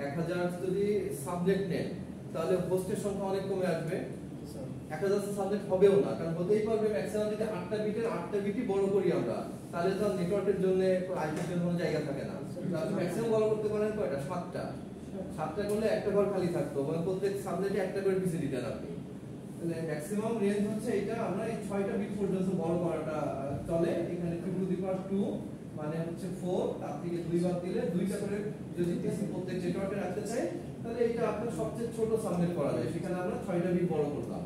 1000 যদি সাবনেট নেন তাহলে হোস্টের সংখ্যা অনেক কমে আসবে, 1000 সাবনেট হবেও না, কারণ হতেই পারবে ম্যাক্সিমাম যদি 8টা বিটই বড় করি আমরা, তাহলে তো নেটওয়ার্কের জন্য আইপির জন্য কোনো জায়গা থাকে না। তাহলে ম্যাক্সিমাম বড় করতে পারেন কয়টা, 7টা করলে একটা ঘর খালি থাকতো, মানে প্রত্যেক সাবনেটে একটা করে পিসি দিতেন আপনি। তাহলে ম্যাক্সিমাম রেঞ্জ হচ্ছে এটা, আমরা এই 6টা বিট পর্যন্ত বড় করাটা চলে। এখানে 2 টু দি পাওয়ার 2 মানে হচ্ছে 4, তার থেকে 2 বাদ দিলে 2টা করে যদি পিসি প্রত্যেক নেটওয়ার্কে রাখতে চাই তাহলে এটা আপনার সবচেয়ে ছোট সাবনেট করা যায়, সেখানে আমরা 6টা বিট বড় করলাম।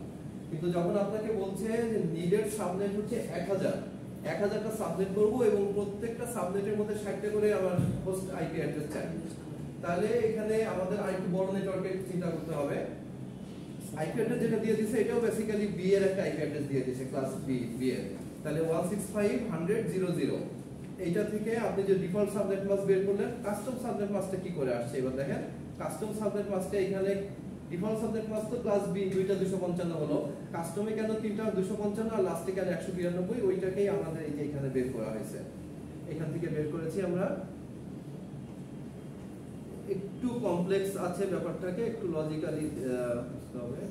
কিন্তু যখন আপনাকে বলছে যে নিডেড সাবনেট হচ্ছে 1000টা সাবনেট করব এবং প্রত্যেকটা সাবনেটের মধ্যে 60টা করে আমার হোস্ট আইপি অ্যাড্রেস চাই, তাহলে এখানে আমাদের আরেকটু বড় নেটওয়ার্কের চিন্তা করতে হবে। আইপি অ্যাড্রেস যেটা দিয়ে দিয়েছে এটাও বেসিক্যালি বি এর একটা আইপি অ্যাড্রেস দিয়ে দিয়েছে, ক্লাস বি এর। তাহলে 165.100.0.0 এইটা থেকে আপনি যে ডিফল্ট সাবনেট মাস্ক বের করলেন, কাস্টম সাবনেট মাস্কটা কি করে আসছে এবার দেখেন। কাস্টম সাবনেট মাস্কে এখানে ডিফল্ট সাবনেট মাস্ক তো ক্লাস বি দুইটা 255 হলো, কাস্টমে কেন তিনটা 255 আর লাস্টে কেন 192, ওইটাকেই আমাদের এই যে এখানে বের করা হয়েছে, এখান থেকে বের করেছি আমরা। একটু কমপ্লেক্স আছে ব্যাপারটাকে, একটু লজিক্যালি বুঝতে হবে।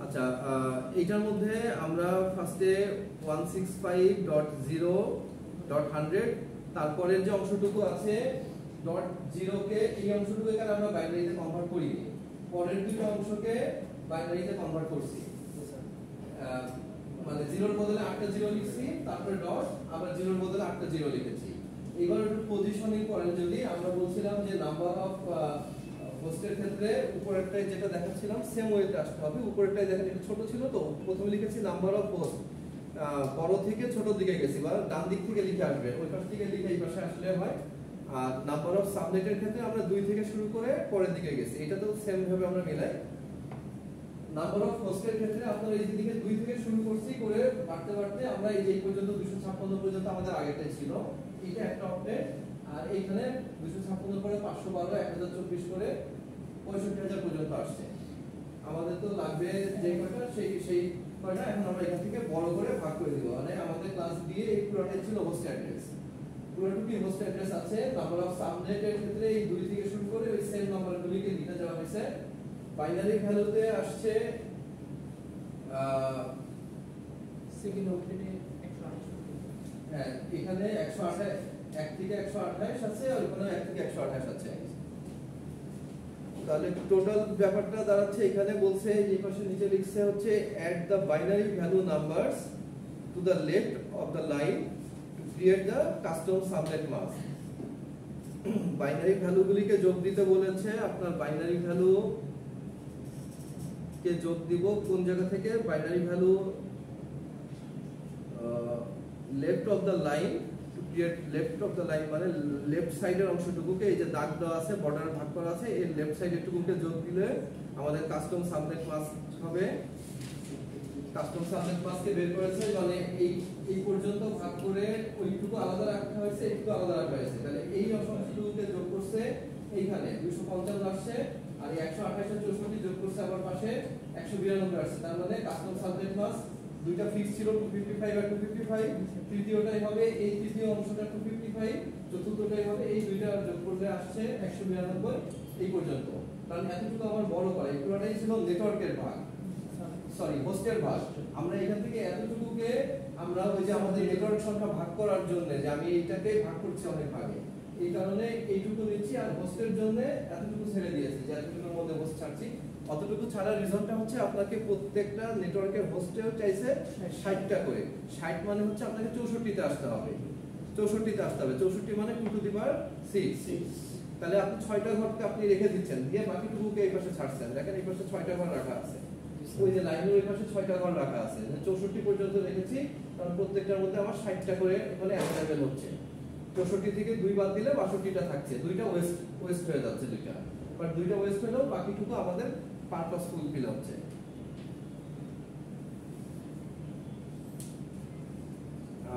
আচ্ছা, এইটার মধ্যে আমরা ফার্স্টে 165.0.100 তারপরের যে অংশটুকু আছে .0 কে, এই অংশটুকু এখানে আমরা বাইনারিতে কনভার্ট করিনি, পরের দুটো অংশকে বাইনারিতে কনভার্ট করছি। মানে 0 এর বদলে 8টা 0 লিখছি, তারপরে ডট, আবার 0 এর বদলে 8টা 0 লিখেছি। এবার একটু পজিশনিং করেন, যদি আমরা বলছিলাম যে নাম্বার অফ হোস্টের ক্ষেত্রে উপরেরটাই যেটা দেখাচ্ছিলাম সেম ওয়েতে আসতে হবে। উপরেরটাই দেখেন একটু ছোট ছিল, তো প্রথমে লিখেছি নাম্বার অফ হোস্ট, বড় থেকে ছোট দিকে গেছি, বা ডান দিক থেকে লিখে আসবে, ওই পাশ থেকে লিখে এই পাশে আসলে হয়। আর নাম্বার অফ সাবনেটের ক্ষেত্রে আমরা 2 থেকে শুরু করে পরের দিকে গেছি, এটা তো সেম ভাবে আমরা মিলাই। নাম্বার অফ হোস্টের ক্ষেত্রে আপনারা এই দিকে 2 থেকে শুরু করছি, করে বাড়তে বাড়তে আমরা এই যে পর্যন্ত 256 পর্যন্ত আমাদের আগেরটাই ছিল, এটা একটা অপডেট। আর এইখানে 256 করে 512 1024 করে 65000 পর্যন্ত আসছে। আমাদের তো লাগবে যে কয়টা সেই কয়টা এখন আমরা এখান থেকে বড় করে ভাগ করে দিব। মানে আমাদের ক্লাস দিয়ে এই পুরোটাই ছিল হোস্ট অ্যাড্রেস, পুরোটুকুই হোস্ট অ্যাড্রেস আছে। নাম্বার অফ সাবনেটের ক্ষেত্রে এই 2 থেকে শুরু করে ওই সেম নাম্বারগুলিকে লিখে দেওয়া হয়েছে। বাইনারি ভ্যালুতে আসছে সেকেন্ড আপডেটে 128, হ্যাঁ এখানে 128, 1 থেকে 128 আছে, আর ওখানে 1 থেকে 128 আছে। তাহলে টোটাল ব্যাপারটা দাঁড়াচ্ছে, এখানে বলছে এই পাশে নিচে লিখছে হচ্ছে add the binary value numbers to the left of the line to create the custom subnet mask. Binary ভ্যালুগুলিকে যোগ দিতে বলেছে। আপনার বাইনারি ভ্যালু কে যোগ দিব কোন জায়গা থেকে? Binary value left of the line to create, left of the line মানে লেফট সাইডের অংশটুকুকে, এই যে দাগ দেওয়া আছে, বর্ডার ভাগ করা আছে, এই লেফট সাইডের টুকুকে যোগ দিলে আমাদের কাস্টম সাবনেট মাস্ক হবে। কাস্টম সাবনেট মাস্কে বের করেছে, মানে এই পর্যন্ত ভাগ করে ওইটুকু আলাদা রাখা হয়েছে, এইটুকু আলাদা রাখা হয়েছে। তাহলে এই অংশটুকুকে যোগ করছে এইখানে 255 আসছে, আর 128 আর 64 যোগ করছে আবার পাশে 192 আসছে। তার মানে কাস্টম সাবনেট মাস্ক দুইটা ফিক্স ছিল 255 আর 255, তৃতীয়টাই হবে এই তৃতীয় অংশটা 255, চতুর্থটাই হবে এই দুইটা যোগ করলে আসছে 192 এই পর্যন্ত। কারণ এতটুকু আমার বড় করে, পুরোটাই ছিল নেটওয়ার্কের ভাগ, সরি হোস্টের ভাগ। আমরা এখান থেকে এতটুকুকে আমরা ওই যে আমাদের নেটওয়ার্ক সংখ্যা ভাগ করার জন্য যে আমি এইটাকে ভাগ করছি অনেক ভাগে, এই কারণে এইটুকু নিচ্ছি, আর হোস্টের জন্য এতটুকু ছেড়ে দিয়েছি, যে এতটুকুর মধ্যে হোস্ট ছাড়ছি। অতটুকু ছাড়ার রিজনটা হচ্ছে আপনাকে প্রত্যেকটা নেটওয়ার্কের হোস্টেও চাইছে 60টা করে। 60 মানে হচ্ছে আপনাকে 64তে আসতে হবে, 64তে আসতে হবে। 64 মানে 2 টু দি পাওয়ার 6। তাহলে আপনি 6টা ঘরকে আপনি রেখে দিচ্ছেন, দিয়ে বাকিটুকুকে এই পাশে ছাড়ছেন। দেখেন এই পাশে 6টা ঘর রাখা আছে, ওই যে লাইনের ওই পাশে 6টা ঘর রাখা আছে, 64 পর্যন্ত রেখেছি, কারণ প্রত্যেকটার মধ্যে আমার 60টা করে এখানে অ্যাভেলেবল হচ্ছে। 64 থেকে 2 বাদ দিলে 62টা থাকছে, দুইটা ওয়েস্ট হয়ে যাচ্ছে দুইটা, বাট দুইটা ওয়েস্ট হলেও বাকিটুকু আমাদের পারপাস ফুলফিল হচ্ছে।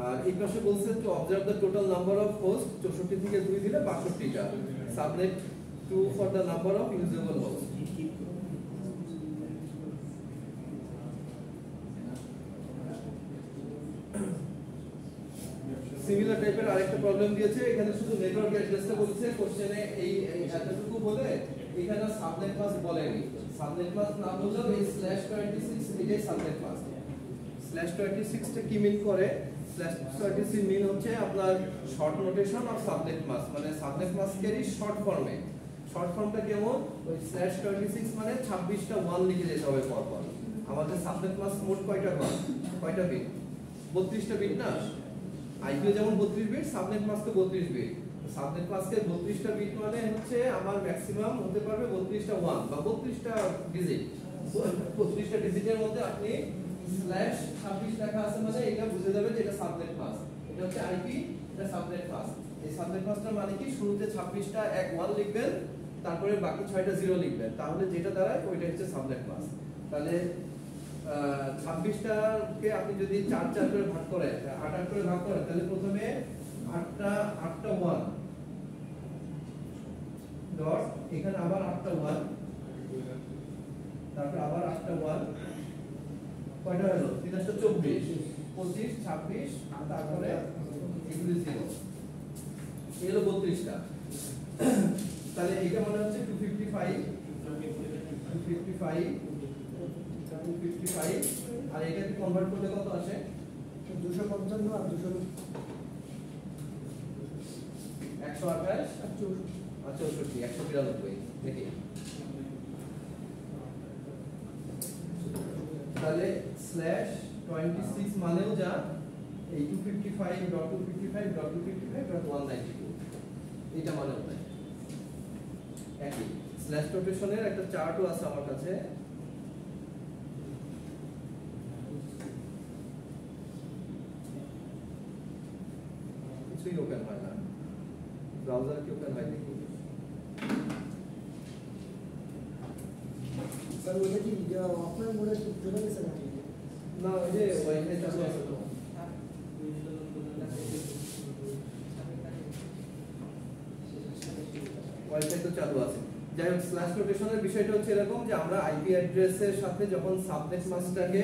আর এই পাশে বলছে to observe the total number of host, 64 থেকে 2 দিলে 62টা, subnet 2 for the number of usable host. Similar টাইপের আরেকটা প্রবলেম দিয়েছে, এখানে শুধু নেটওয়ার্ক অ্যাড্রেসটা বলছে কোশ্চেনে, এই এতটুকু বলে এখানে সাবনেট মাস্ক বলেনি। সাবনেট মাস্ক না বললেও এই /26 এটাই সাবনেট মাস্ক। /26 টা কি মিন করে? /26 মিন হচ্ছে আপনার short notation of subnet mask, মানে সাবনেট মাস্কেরই শর্ট ফর্মে। শর্ট ফর্মটা কেমন? ওই /26 মানে 26টা 1 লিখে যেতে হবে পরপর। আমাদের সাবনেট মাস্ক মোট কয়টা ঘর, কয়টা বিট? 32টা বিট না? আইপিও যেমন 32 bit, subnet mask 32 bit. Subnet মাস্কের 32টা বিট মানে হচ্ছে আমার ম্যাক্সিমাম হতে পারবে 32টা 1 বা 32টা ডিজিট। 32টা ডিজিটের মধ্যে আপনি /26 লেখা আছে, মানে এটা বুঝে যাবে যে এটা সাবনেট মাস্ক। এটা হচ্ছে আইপি, এটা সাবনেট মাস্ক। এই সাবনেট মাস্কটার মানে কি? শুরুতে 26টা 1 লিখবেন, তারপরে বাকি 6টা 0 লিখবেন, তাহলে যেটা দাঁড়ায় ওইটা হচ্ছে সাবনেট মাস্ক। তাহলে 26টাকে আপনি যদি 4 করে ভাগ করেন, 8 করে ভাগ করেন, তাহলে প্রথমে 8টা 1, ডট এখানে আবার 8টা 1, তারপর আবার 8টা 1, কয়টা হলো 3 × 24, 25, 26, তারপরে এগুলি 0, এই হলো 32টা। তাহলে এটা মনে হচ্ছে 255, 255, 255, আর এটাকে কনভার্ট করলে কত আসে? 255 আর 200 128 আর 64, 192 দেখি। তাহলে /26 মানেও যা এই 255.255.255.192 এটা মানেও তাই একই। স্ল্যাশ নোটেশনের একটা চার্টও আছে আমার কাছে, কিছুই ওপেন হয় না, ব্রাউজার কি ওপেন হয় দেখি। স্যার ওটা কি অফলাইন মোডে চলে গেছে নাকি? না ওই যে ওয়াইফাই চালু আছে তো, ওয়াইফাই তো চালু আছে। যাই হোক, স্ল্যাশ নোটেশনের বিষয়টা হচ্ছে এরকম যে আমরা আইপি অ্যাড্রেসের সাথে যখন সাবনেট মাস্কটাকে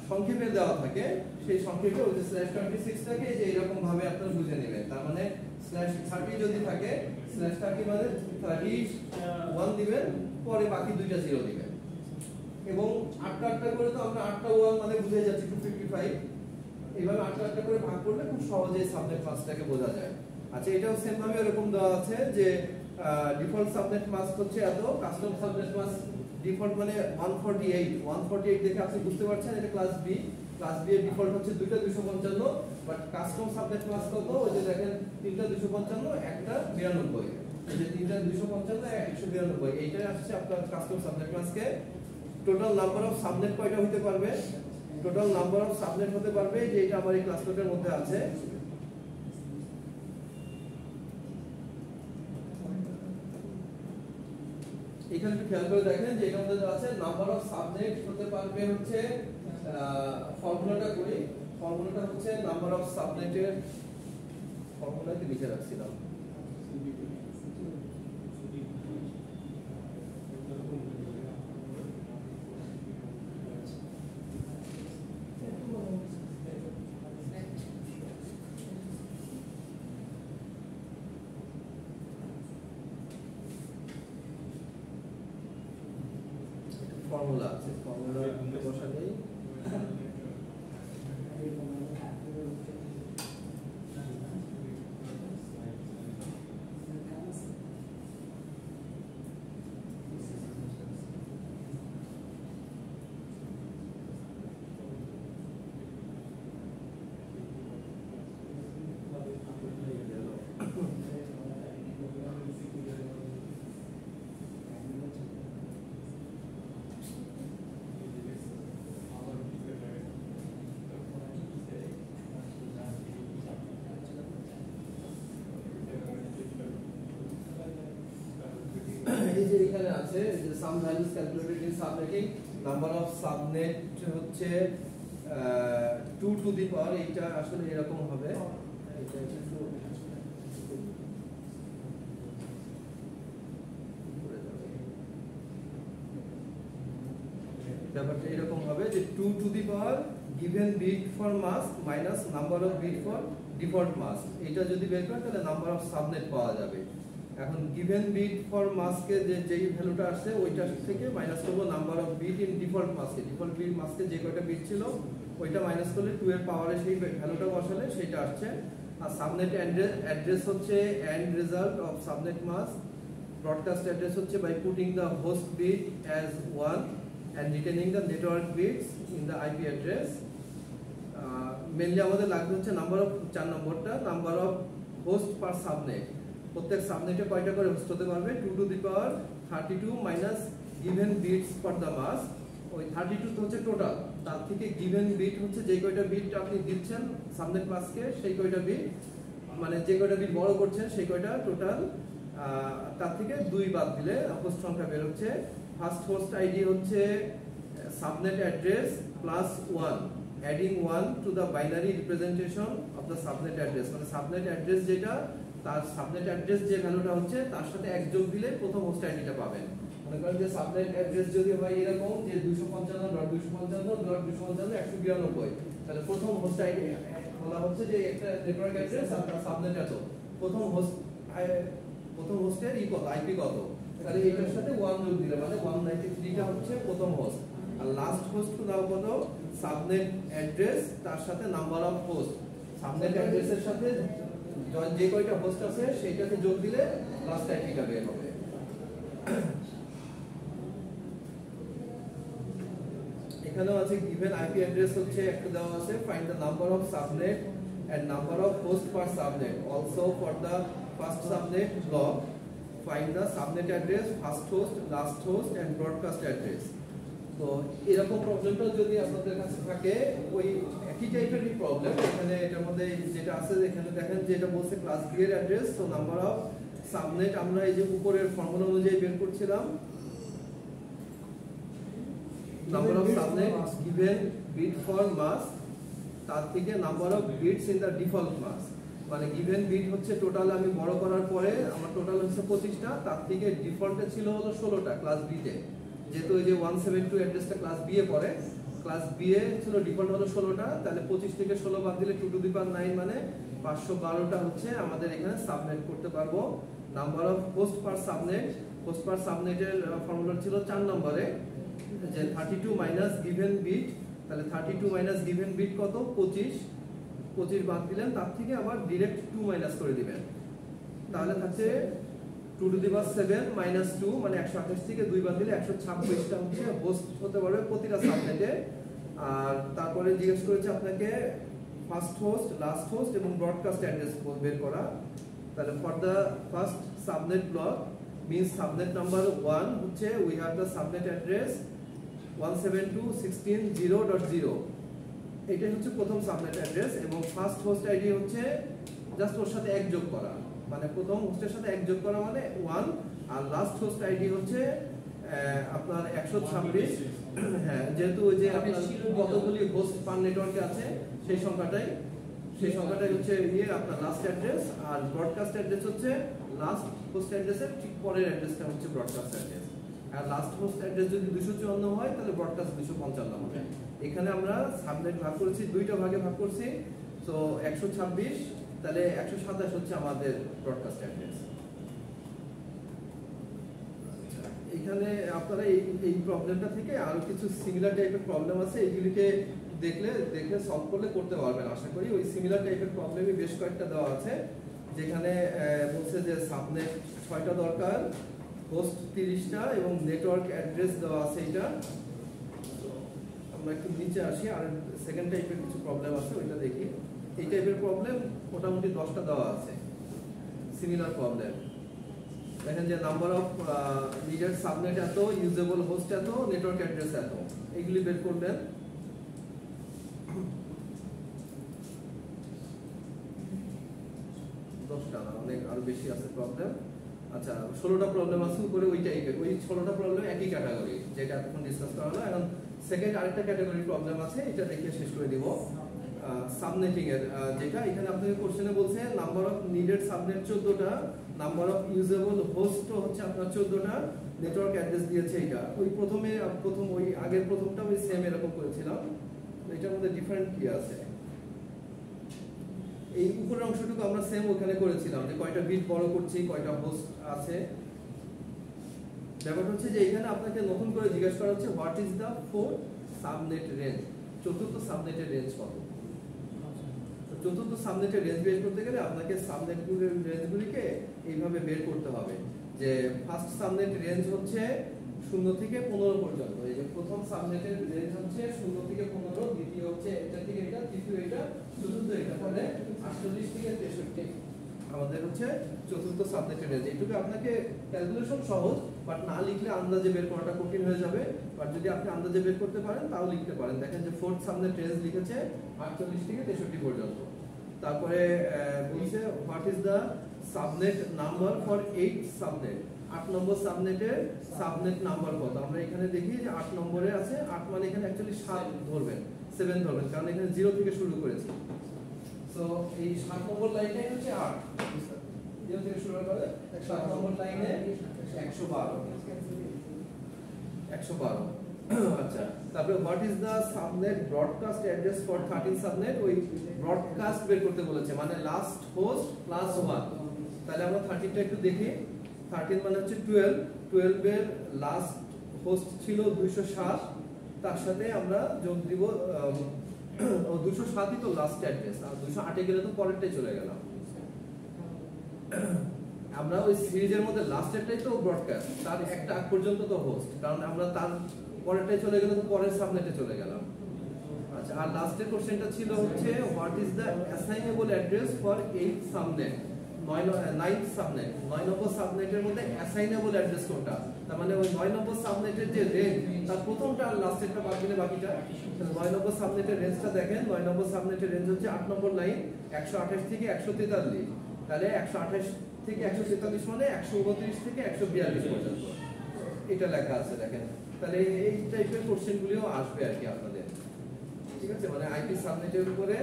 সংক্ষেপে দেওয়া থাকে, সেই সংক্ষেপে ওই যে /26টাকে যে এরকম ভাবে আপনারা বুঝে নেবেন। তার মানে /30 যদি থাকে, /30 মানে 31 দিবেন, পরে বাকি দুইটা 0 দিবেন। এবং 8টা করে তো আমরা 8টা 1 মানে বুঝে যাচ্ছি 255। এইভাবে 8টা করে ভাগ করলে খুব সহজেই সাবনেট মাস্কটাকে বোঝা যায়। আচ্ছা, এটাও সেম ভাবে এরকম দেওয়া আছে যে ডিফল্ট সাবনেট মাস্ক হচ্ছে এত, কাস্টম সাবনেট মাস্ক ডিফল্ট মানে 148 দেখে আপনি বুঝতে পারছেন এটা ক্লাস বি এর ডিফল্ট হচ্ছে 2টা 255, বাট কাস্টম সাবনেট মাস্ক কত? ওই যে দেখেন 3টা 255, একটা 92, এই যে 3টা 255 192, এইটাই আসছে আপনার কাস্টম সাবনেট মাস্কে। টোটাল নাম্বার অফ সাবনেট কয়টা হতে পারবে? টোটাল নাম্বার অফ সাবনেট হতে পারবে যে এটা আমার এই ক্লাস নোটের মধ্যে আছে, এখানে একটু খেয়াল করে দেখেন যে এটার মধ্যে আছে নাম্বার অফ সাবনেট হতে পারবে হচ্ছে ফর্মুলাটা করি। ফর্মুলাটা হচ্ছে নাম্বার অফ সাবনেটের ফর্মুলাতে লিখে রাখছিলাম, ফর্মুলা আছে, ফর্মুলা বসালেই এই যে এখানে আছে যে some values calculated in subnetting, number of subnet হচ্ছে 2 টু দি পাওয়ার, এইটা আসলে এরকম হবে, এটা একটু ব্যাপারটা এরকম হবে যে 2 to the power given bit for mask minus number of bit for default mask, এটা যদি বের করেন তাহলে নাম্বার অফ সাবনেট পাওয়া যাবে। এখন given bit for mask এ যেই ভ্যালুটা আসছে ওইটা থেকে মাইনাস করব number of bit in default মাস্কে, ডিফল্ট বিট মাস্কে যে কয়টা বিট ছিল ওইটা মাইনাস করলে 2 এর পাওয়ারে সেই ভ্যালুটা বসালে সেটা আসছে। আর সাবনেট অ্যাড্রেস হচ্ছে and result of subnet mask, broadcast address হচ্ছে by putting the host bit as 1 and retaining the network bits in the IP address. Mainly আমাদের লাগবে হচ্ছে নাম্বার অফ 4 নম্বরটা, number of host per subnet, প্রত্যেক সাবনেটে কয়টা করে হোস্ট হতে পারবে, 2 to the power 32 minus given bits for the mask, ওই 32 হচ্ছে টোটাল, তার থেকে গিভেন বিট হচ্ছে যে কয়টা বিট আপনি দিচ্ছেন সাবনেট মাস্কে সেই কয়টা বিট, মানে যে কয়টা বিট বড় করছেন সেই কয়টা টোটাল, তার থেকে 2 বাদ দিলে হোস্ট সংখ্যা বের হচ্ছে। ফার্স্ট হোস্ট আইডি হচ্ছে subnet address plus 1, adding 1 to the binary representation of the subnet address, মানে সাবনেট অ্যাড্রেস যেটা তার সাবনেট অ্যাড্রেস যে ভ্যালুটা হচ্ছে তার সাথে এক যোগ দিলে প্রথম হোস্ট আইডিটা পাবেন। মনে করেন যে সাবনেট অ্যাড্রেস যদি হয় এরকম যে 255.255.255.192, তাহলে প্রথম হোস্ট আইডি বলা হচ্ছে যে একটা নেটওয়ার্ক অ্যাড্রেস আর তার সাবনেট এত, প্রথম হোস্টের কত আইপি কত, তাহলে এটার সাথে 1 যোগ দিলে মানে 193টা হচ্ছে প্রথম হোস্ট। আর লাস্ট হোস্ট দাও কত, সাবনেট অ্যাড্রেস তার সাথে নাম্বার অফ হোস্ট, সাবনেট অ্যাড্রেসের সাথে যে কয়টা হোস্ট আছে সেইটাকে যোগ দিলে লাস্ট আইপিটা বের হবে। এখানেও আছে গিভেন আইপি অ্যাড্রেস হচ্ছে একটা দেওয়া আছে, find the number of subnet and number of host per subnet, also for the first subnet block find the subnet address, first host, last host and broadcast address. তো এরকম প্রবলেমটা যদি আপনাদের কাছে থাকে ওই একই টাইপেরই প্রবলেম, এখানে এটার মধ্যে যেটা আছে এখানে দেখেন যেটা বলছে ক্লাস বি এর অ্যাড্রেস, তো নাম্বার অফ সাবনেট আমরা এই যে উপরের ফর্মুলা অনুযায়ী বের করছিলাম, number of subnet given bit for mask তার থেকে number of bits in the default mask, মানে গিভেন বিট হচ্ছে টোটাল আমি বড় করার পরে আমার টোটাল হচ্ছে 25টা, তার থেকে ডিফল্টে ছিল হলো 16টা ক্লাস বি তে, যেহেতু এই যে 172 অ্যাড্রেসটা ক্লাস বি এ পড়ে, ক্লাস বি এ ছিল ডিফল্ট হলো 16টা, তাহলে 25 থেকে 16 বাদ দিলে 2 টু দি পাওয়ার 9 মানে 512টা হচ্ছে আমাদের এখানে সাবনেট করতে পারবো। নাম্বার অফ হোস্ট পার সাবনেটের ফর্মুলা ছিল 4 নম্বরে যে 32 মাইনাস গিভেন বিট, তাহলে 32 মাইনাস গিভেন বিট কত 25 বাদ দিলেন, তার থেকে আবার ডিরেক্ট 2 মাইনাস করে দিবেন, তাহলে থাকছে 2 টু দি পাওয়ার 7 মাইনাস 2 মানে 128 থেকে 2 বাদ দিলে 126টা হচ্ছে হোস্ট হতে পারবে প্রতিটা সাবনেটে। আর তারপরে জিজ্ঞেস করেছে আপনাকে ফার্স্ট হোস্ট, লাস্ট হোস্ট এবং ব্রডকাস্ট অ্যাড্রেস বের করা, তাহলে for the first subnet block means subnet number 1 হচ্ছে we have the subnet address 172.16.0.0, এটা হচ্ছে প্রথম সাবনেট অ্যাড্রেস এবং ফার্স্ট হোস্ট আইডি হচ্ছে জাস্ট ওর সাথে এক যোগ করা, মানে প্রথম হোস্টের সাথে এক যোগ করা মানে 1, আর লাস্ট হোস্ট আইডি হচ্ছে আপনার 126, হ্যাঁ যেহেতু ওই যে আপনার কতগুলি হোস্ট পার নেটওয়ার্কে আছে সেই সংখ্যাটাই হচ্ছে আপনার লাস্ট অ্যাড্রেস, আর ব্রডকাস্ট অ্যাড্রেস হচ্ছে লাস্ট হোস্ট অ্যাড্রেসের ঠিক পরের অ্যাড্রেসটা হচ্ছে ব্রডকাস্ট অ্যাড্রেস, আর লাস্ট হোস্ট অ্যাড্রেস যদি 254 হয় তাহলে ব্রডকাস্ট 255 হবে। এখানে আমরা সাবনেট ভাগ করেছি, দুইটা ভাগে ভাগ করছি, তো 126 তাহলে 127 হচ্ছে আমাদের ব্রডকাস্ট অ্যাড্রেস। এখানে আপনারা এই প্রবলেমটা থেকে আরো কিছু সিমিলার টাইপের প্রবলেম আছে, এইগুলিকে দেখলে সলভ করতে পারবেন আশা করি। ওই সিমিলার টাইপের প্রবলেমই বেশ কয়েকটা দেওয়া আছে, যেখানে বলছে যে সাবনেট 6টা দরকার, হোস্ট 30টা এবং নেটওয়ার্ক অ্যাড্রেস দেওয়া আছে এটা। আমরা একটু নিচে আসি, আর সেকেন্ড টাইপের কিছু প্রবলেম আছে ওইটা দেখি। এই টাইপের প্রবলেম মোটামুটি 10টা দেওয়া আছে সিমিলার প্রবলেম। দেখেন যে নাম্বার অফ নিডেড সাবনেট এত, ইউজেবল হোস্ট এত, নেটওয়ার্ক অ্যাড্রেস এত, এইগুলি বের করবেন। অনেক আরো বেশি আছে প্রবলেম। আচ্ছা 16টা প্রবলেম আছে উপরে ওই টাইপের, ওই 16টা প্রবলেম একই ক্যাটাগরি যেটা এখন ডিসকাস করা হলো। এখন সেকেন্ড আরেকটা ক্যাটাগরি প্রবলেম আছে, এটা দেখে শেষ করে দিব। সাবনেটিং এর যেটা এখানে আপনাকে কোশ্চেনে বলছে নাম্বার অফ নিডেড সাবনেট 14টা, নাম্বার অফ ইউজেবল হোস্ট হচ্ছে আপনার 14টা, নেটওয়ার্ক অ্যাড্রেস দিয়েছে এটা। ওই প্রথম ওই আগের প্রথমটা ওই সেম এরকম করেছিলাম, এটার মধ্যে ডিফারেন্ট কি আছে? এই উপরের অংশটুকু আমরা সেম ওখানে করেছিলাম যে কয়টা বিট বড় করছি, কয়টা হোস্ট আছে। ব্যাপারটা হচ্ছে যে এখানে আপনাকে নতুন করে জিজ্ঞাসা করা হচ্ছে what is the fourth subnet range, চতুর্থ সাবনেটের রেঞ্জ কত। চতুর্থ সাবনেটের রেঞ্জ বের করতে গেলে আপনাকে সাবনেটগুলোর রেঞ্জগুলিকে এইভাবে বের করতে হবে যে ফার্স্ট সাবনেট রেঞ্জ হচ্ছে 0 থেকে 15 পর্যন্ত। এই যে প্রথম সাবনেটের রেঞ্জ হচ্ছে 0 থেকে 15, দ্বিতীয় হচ্ছে এটা থেকে এটা, তৃতীয় এটা, চতুর্থ এটা, মানে 48 থেকে 63 আমাদের হচ্ছে চতুর্থ সাবনেটের রেঞ্জ। এইটুকু আপনাকে ক্যালকুলেশন সহজ, বাট না লিখলে আন্দাজে বের করাটা কঠিন হয়ে যাবে। বাট যদি আপনি আন্দাজে বের করতে পারেন তাও লিখতে পারেন। দেখেন যে ফোর্থ সাবনেট রেঞ্জ লিখেছে 48 থেকে 63 পর্যন্ত। তারপরে বলছে what is the subnet number for 8 subnet, 8 number সাবনেটের সাবনেট নাম্বার কত। আমরা এখানে দেখি যে 8 নম্বরে আছে, 8 মানে এখানে অ্যাকচুয়ালি 7 ধরবেন, 7 ধরবেন, কারণ এখানে 0 থেকে শুরু করেছি। সো এই 7 নম্বর লাইনটাই হচ্ছে 8। 0 থেকে শুরু করে 7 নম্বর লাইনে 112 আচ্ছা তারপরে what is the subnet broadcast address for 13 subnet ওই ব্রডকাস্ট বের করতে বলেছে মানে লাস্ট হোস্ট প্লাস 1 তাহলে আমরা 13 টা একটু দেখি 13 মানে হচ্ছে 12 এর লাস্ট হোস্ট ছিল 207 তার সাথে আমরা যোগ দিব 207ই তো লাস্ট অ্যাড্রেস আর 208 এ গেলে তো পরেরটাই চলে গেলাম আমরা ওই সিরিজের মধ্যে লাস্টেরটাই তো ব্রডকাস্ট তার একটা আগ পর্যন্ত তো হোস্ট কারণ আমরা তার পরেরটাই চলে গেলে তো পরের সাবনেটে চলে গেলাম আচ্ছা আর লাস্টের কোশ্চেনটা ছিল হচ্ছে what is the assignable address for 8 subnet 9th subnet 9 number সাবনেটের মধ্যে অ্যাসাইনেবল অ্যাড্রেস কোনটা তার মানে ওই 9 নম্বর সাবনেটের যে রেঞ্জ তার প্রথমটা আর লাস্টেরটা বাদ দিলে বাকিটা 9 নম্বর সাবনেটের রেঞ্জটা দেখেন 9 নম্বর সাবনেটের রেঞ্জ হচ্ছে 8 নম্বর লাইন 128 থেকে 143 তাহলে 128 থেকে 143 মানে 129 থেকে 142 পর্যন্ত এটা লেখা আছে দেখেন তাহলে এই টাইপের কোশ্চেনগুলিও আসবে আর কি আপনাদের ঠিক আছে মানে আইপি সাবনেটের উপরে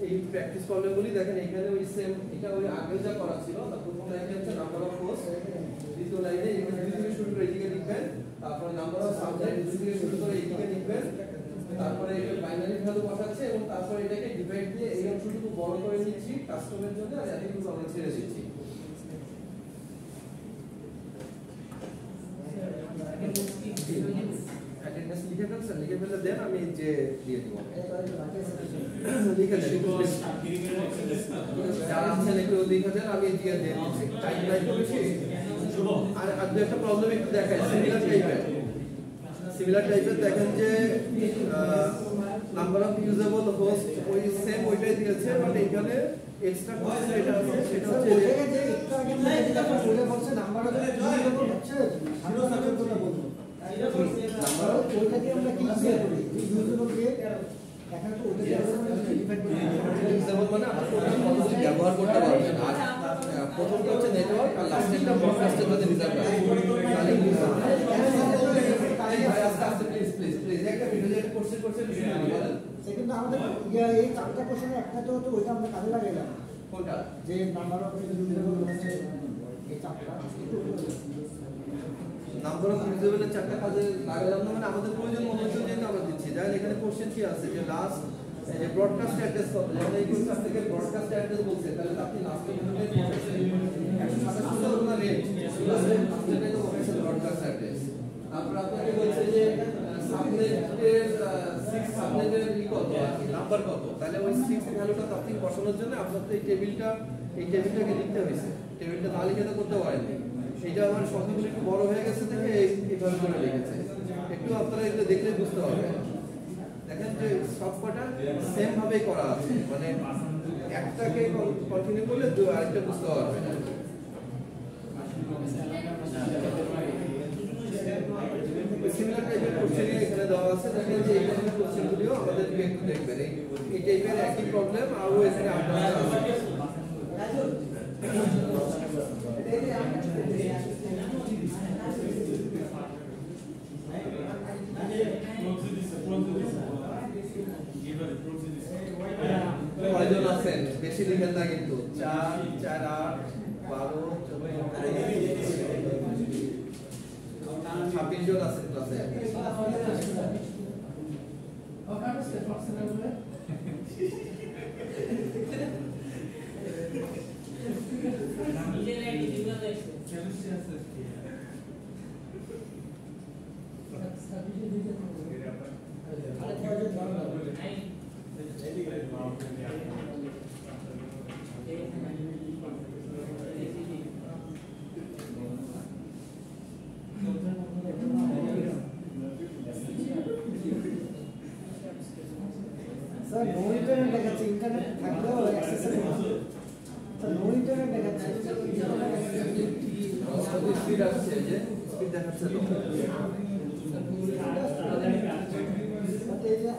এই প্র্যাকটিস প্রবলেমগুলি দেখেন এখানে ওই সেম এটা ওই আগে যা করা ছিল তার প্রথম লাইনে হচ্ছে নাম্বার অফ হোস্ট দ্বিতীয় লাইনে এখানে 2 থেকে শুরু করে এদিকে লিখবেন তারপরে নাম্বার অফ সাবনেট 2 থেকে শুরু করে এদিকে লিখবেন তারপরে এটা বাইনারি ভ্যালু বসাচ্ছে এবং তারপরে এটাকে ডিভাইড দিয়ে এই অংশটুকু বড় করে নিচ্ছি কাস্টমের জন্য আর এতটুকু আমরা ছেড়ে দিচ্ছি অ্যাটেন্ডেন্স লিখে ফেলে দেন আমি যে দিয়ে দেবো লিখে দেন যারা আছেন একটু লিখে দেন আমি দিয়ে দেব টাইম লাইন বেশি আর আজকে একটা প্রবলেম একটু দেখাই সিমিলার টাইপের দেখেন যে নাম্বার অফ ইউজেবল হোস্ট ওই সেম ওইটাই দিয়েছে বাট এখানে এক্সট্রা কোশ্চেন এটা আছে সেটা হচ্ছে ওইটাকে যে একটু আগে আমরা যেটা বলে বলছে নাম্বার অফ ইউজেবল হচ্ছে আমরা সাবজেক্টটা বলবো নাম্বার অফ ওইটাকে আমরা কি শেয়ার করি ইউজেবল দিয়ে এখানে তো ওইটাকে আমরা ডিফাইন করি ইউজেবল মানে আপনি কতগুলো ব্যবহার করতে পারবেন আর প্রথমটা হচ্ছে নেটওয়ার্ক আর লাস্টেরটা ব্রডকাস্টের জন্য রিজার্ভ আছে তাহলে প্লিজ একটা ভিডিও কোশ্চেন বলেন সেকেন্ড আমাদের এই চারটা কোশ্চেনের একটা তো ওইটা আমরা কাজে লাগাইলাম কোনটা যে নাম্বার অফ ইউজেবল হচ্ছে এই চারটা নাম্বার অফ ইউজেবলের চারটা কাজে লাগালাম না মানে আমাদের প্রয়োজন মতো যেটা আমরা দিচ্ছি যাই এখানে কোশ্চেন কি আছে যে লাস্ট এই ব্রডকাস্ট অ্যাড্রেস কত যেমন এই কোশ্চেন থেকে ব্রডকাস্ট অ্যাড্রেস বলছে তাহলে আপনি লাস্ট মিনিটে 127 না রেঞ্জ সেটাই তো বলেছে ব্রডকাস্ট অ্যাড্রেস তারপর আপনাকে বলছে যে সাবনেটের 6 সাবনেটের কত নাম্বার কত তাহলে ওই 6 ভ্যালুটা আপনি বসানোর জন্য আপনার তো এই টেবিলটাকে লিখতে হয়েছে টেবিলটা না লিখে তো করতে পারেননি এইটা আমার সংখ্যাগুলো একটু বড় হয়ে গেছে থেকে এইভাবে করে লিখেছে একটু আপনারা এগুলো দেখলে বুঝতে পারবেন দেখেন যে সবকটা সেম ভাবেই করা আছে মানে একটাকে কন্টিনিউ করলে আরেকটা বুঝতে পারবেন সিমিলার টাইপের কোশ্চেন এখানে দেওয়া আছে দেখেন যে এই ধরনের কোশ্চেনগুলিও আমাদেরকে একটু দেখবেন এই টাইপের একই প্রবলেম আরও এখানে আপনারা কয়জন আছেন বেশি লিখেন না কিন্তু 4 4 8 12 26 জন আছেন ক্লাসে স্যার নো ইন্টারনেট দেখাচ্ছে ইন্টারনেট থাকলেও অ্যাক্সেসেবল স্যার নো ইন্টারনেট দেখাচ্ছে স্পিড আসছে যে স্পিড দেখাচ্ছে তো এই যে